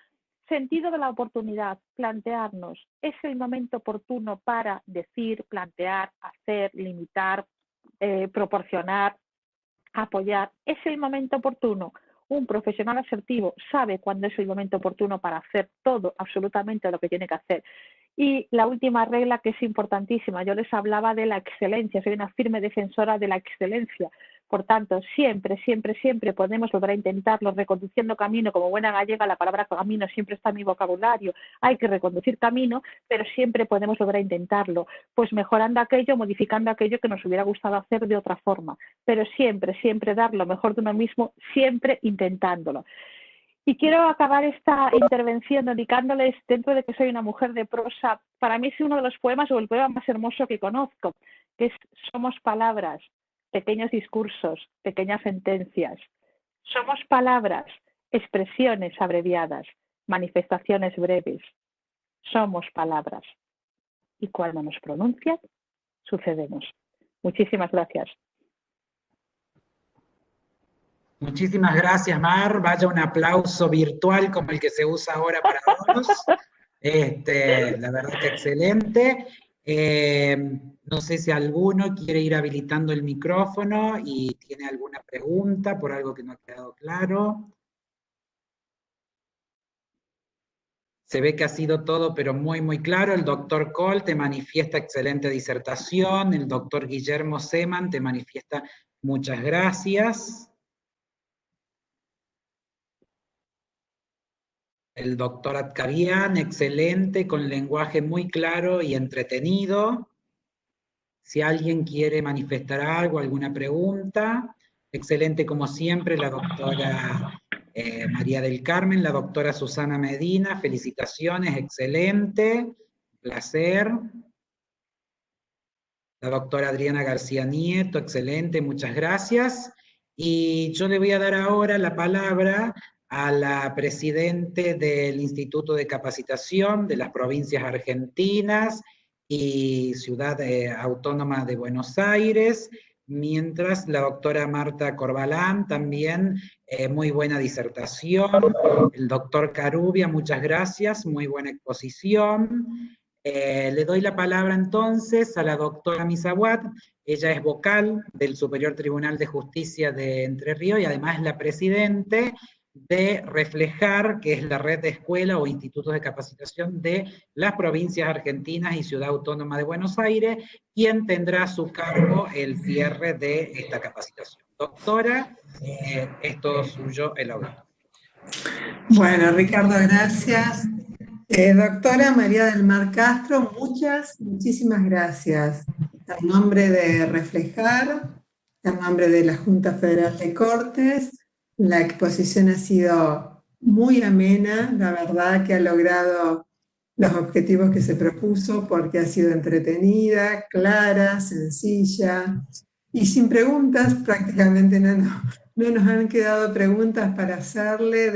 Sentido de la oportunidad, plantearnos, es el momento oportuno para decir, plantear, hacer, limitar, proporcionar, apoyar, es el momento oportuno. Un profesional asertivo sabe cuándo es el momento oportuno para hacer todo, absolutamente lo que tiene que hacer. Y la última regla que es importantísima, yo les hablaba de la excelencia, soy una firme defensora de la excelencia, Por tanto, siempre, siempre, siempre podemos volver a intentarlo, reconduciendo camino. Como buena gallega, la palabra camino siempre está en mi vocabulario. Hay que reconducir camino, pero siempre podemos volver a intentarlo, pues mejorando aquello, modificando aquello que nos hubiera gustado hacer de otra forma. Pero siempre, siempre dar lo mejor de uno mismo, siempre intentándolo. Y quiero acabar esta intervención dedicándoles, dentro de que soy una mujer de prosa, para mí es uno de los poemas o el poema más hermoso que conozco, que es Somos palabras, pequeños discursos, pequeñas sentencias. Somos palabras, expresiones abreviadas, manifestaciones breves. Somos palabras. Y cuando nos pronuncian, sucedemos. Muchísimas gracias. Muchísimas gracias, Mar. Vaya un aplauso virtual como el que se usa ahora para todos. La verdad que excelente. No sé si alguno quiere ir habilitando el micrófono y tiene alguna pregunta por algo que no ha quedado claro. Se ve que ha sido todo, pero muy, muy claro. El doctor Kohl te manifiesta excelente disertación. El doctor Guillermo Seman te manifiesta muchas gracias. El doctor Atkarian, excelente, con lenguaje muy claro y entretenido. Si alguien quiere manifestar algo, alguna pregunta, excelente como siempre la doctora María del Carmen, la doctora Susana Medina, felicitaciones, excelente, placer. La doctora Adriana García Nieto, excelente, muchas gracias. Y yo le voy a dar ahora la palabra a la presidente del Instituto de Capacitación de las Provincias Argentinas y Ciudad Autónoma de Buenos Aires, mientras la doctora Marta Corbalán también, muy buena disertación, el doctor Carubia, muchas gracias, muy buena exposición. Le doy la palabra entonces a la doctora Misahuat. Ella es vocal del Superior Tribunal de Justicia de Entre Ríos y además es la presidente de Reflejar, que es la red de escuelas o institutos de capacitación de las provincias argentinas y Ciudad Autónoma de Buenos Aires, quien tendrá a su cargo el cierre de esta capacitación. Doctora, es todo suyo el auditorio. Bueno, Ricardo, gracias. Doctora María del Mar Castro, muchísimas gracias. En nombre de Reflejar, en nombre de la Junta Federal de Cortes, la exposición ha sido muy amena, la verdad que ha logrado los objetivos que se propuso porque ha sido entretenida, clara, sencilla y sin preguntas, prácticamente no nos han quedado preguntas para hacerle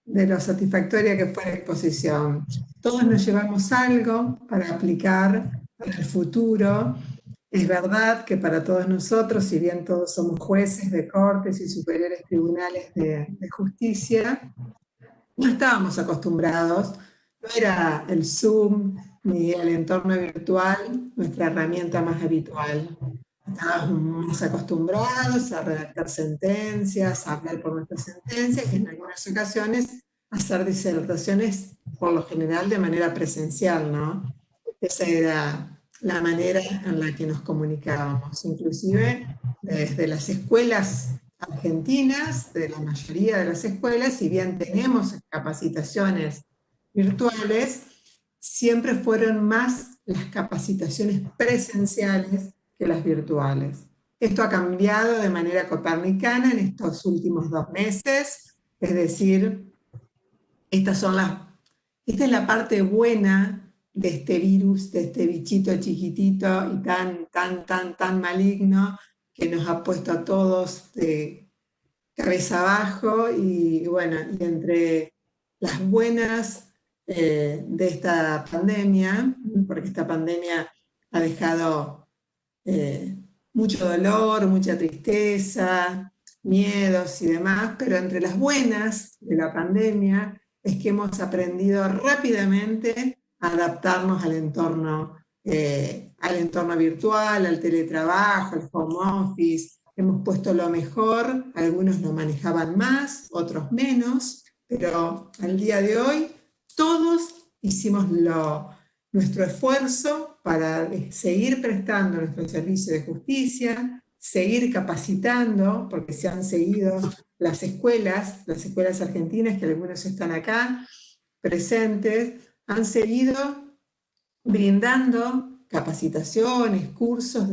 de lo satisfactoria que fue la exposición. Todos nos llevamos algo para aplicar para el futuro. Es verdad que para todos nosotros, si bien todos somos jueces de cortes y superiores tribunales de justicia, no estábamos acostumbrados, no era el Zoom ni el entorno virtual nuestra herramienta más habitual. Estábamos más acostumbrados a redactar sentencias, a hablar por nuestras sentencias y en algunas ocasiones hacer disertaciones por lo general de manera presencial, ¿no? Esa era la manera en la que nos comunicábamos, inclusive desde las escuelas argentinas, de la mayoría de las escuelas, si bien tenemos capacitaciones virtuales, siempre fueron más las capacitaciones presenciales que las virtuales. Esto ha cambiado de manera copernicana en estos últimos 2 meses, es decir, esta es la parte buena de este virus, de este bichito chiquitito y tan maligno que nos ha puesto a todos de cabeza abajo y bueno, y entre las buenas de esta pandemia, porque esta pandemia ha dejado mucho dolor, mucha tristeza, miedos y demás, pero entre las buenas de la pandemia es que hemos aprendido rápidamente a adaptarnos al entorno virtual, al teletrabajo, al home office. Hemos puesto lo mejor, algunos lo manejaban más, otros menos, pero al día de hoy todos hicimos nuestro esfuerzo para seguir prestando nuestro servicio de justicia, seguir capacitando, porque se han seguido las escuelas argentinas, que algunos están acá presentes, han seguido brindando capacitaciones, cursos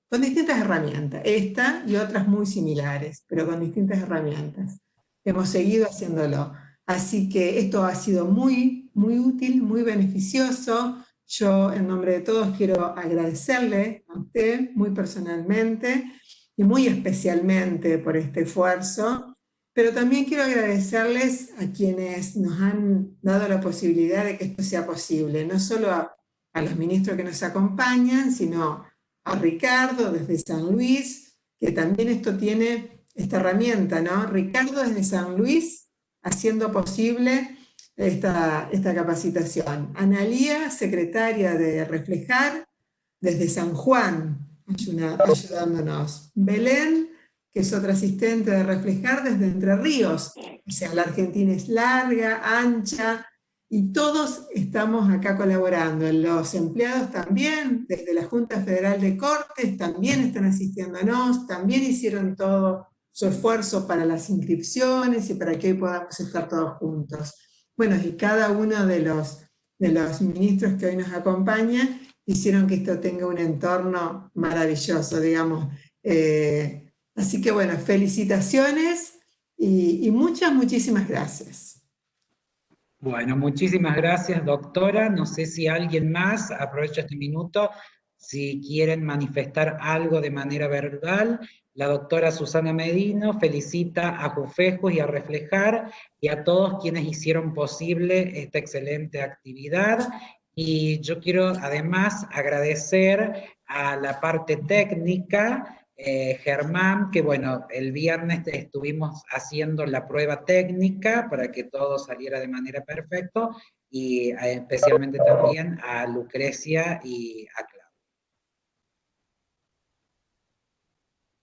con distintas herramientas, esta y otras muy similares, pero con distintas herramientas. Hemos seguido haciéndolo. Así que esto ha sido muy, muy útil, muy beneficioso. Yo, en nombre de todos, quiero agradecerle a usted muy personalmente y muy especialmente por este esfuerzo, pero también quiero agradecerles a quienes nos han dado la posibilidad de que esto sea posible, no solo a los ministros que nos acompañan, sino a Ricardo desde San Luis, que también esto tiene esta herramienta, ¿no? Ricardo desde San Luis haciendo posible esta capacitación. Analía, secretaria de Reflejar, desde San Juan, ayudándonos. Belén, que es otra asistente de Reflejar, desde Entre Ríos. O sea, la Argentina es larga, ancha, y todos estamos acá colaborando. Los empleados también, desde la Junta Federal de Cortes, también están asistiéndonos, también hicieron todo su esfuerzo para las inscripciones y para que hoy podamos estar todos juntos. Bueno, y cada uno de los ministros que hoy nos acompañan hicieron que esto tenga un entorno maravilloso, digamos. Así que bueno, felicitaciones y muchísimas gracias. Bueno, muchísimas gracias, doctora. No sé si alguien más, aprovecho este minuto, si quieren manifestar algo de manera verbal. La doctora Susana Medino felicita a Jufejos y a Reflejar y a todos quienes hicieron posible esta excelente actividad. Y yo quiero además agradecer a la parte técnica, Germán, que bueno, el viernes estuvimos haciendo la prueba técnica para que todo saliera de manera perfecta, y especialmente también a Lucrecia y a Claudia.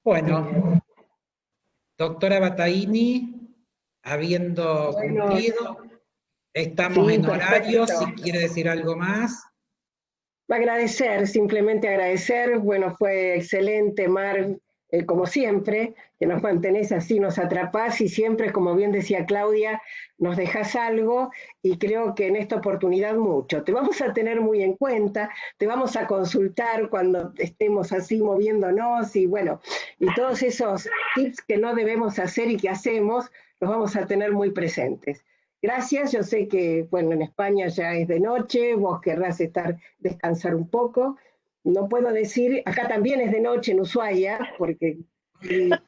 Bueno, doctora Battaini, habiendo cumplido, estamos en horario, si quiere decir algo más. Agradecer, simplemente agradecer. Bueno, fue excelente, Mar, como siempre, que nos mantenés así, nos atrapás y siempre, como bien decía Claudia, nos dejás algo, y creo que en esta oportunidad mucho. Te vamos a tener muy en cuenta, te vamos a consultar cuando estemos así moviéndonos, y bueno, y todos esos tips que no debemos hacer y que hacemos, los vamos a tener muy presentes. Gracias, yo sé que, bueno, en España ya es de noche, vos querrás descansar un poco. No puedo decir, acá también es de noche en Ushuaia, porque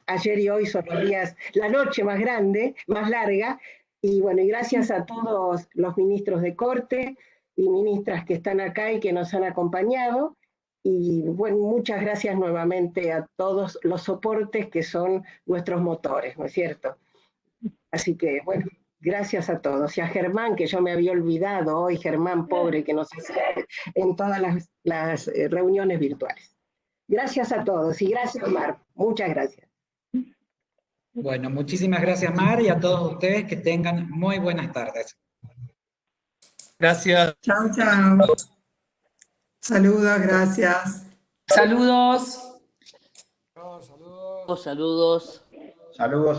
ayer y hoy son los días, la noche más grande, más larga, y bueno, y gracias a todos los ministros de Corte y ministras que están acá y que nos han acompañado, y bueno, muchas gracias nuevamente a todos los soportes que son nuestros motores, ¿no es cierto? Así que, bueno, gracias a todos. Y a Germán, que yo me había olvidado hoy, Germán, pobre, que nos hace en todas las reuniones virtuales. Gracias a todos y gracias, Mar. Muchas gracias. Bueno, muchísimas gracias, Mar, y a todos ustedes que tengan muy buenas tardes. Gracias. Chao, chao. Saludos, gracias. Saludos. Saludos. Saludos. Saludos, saludos.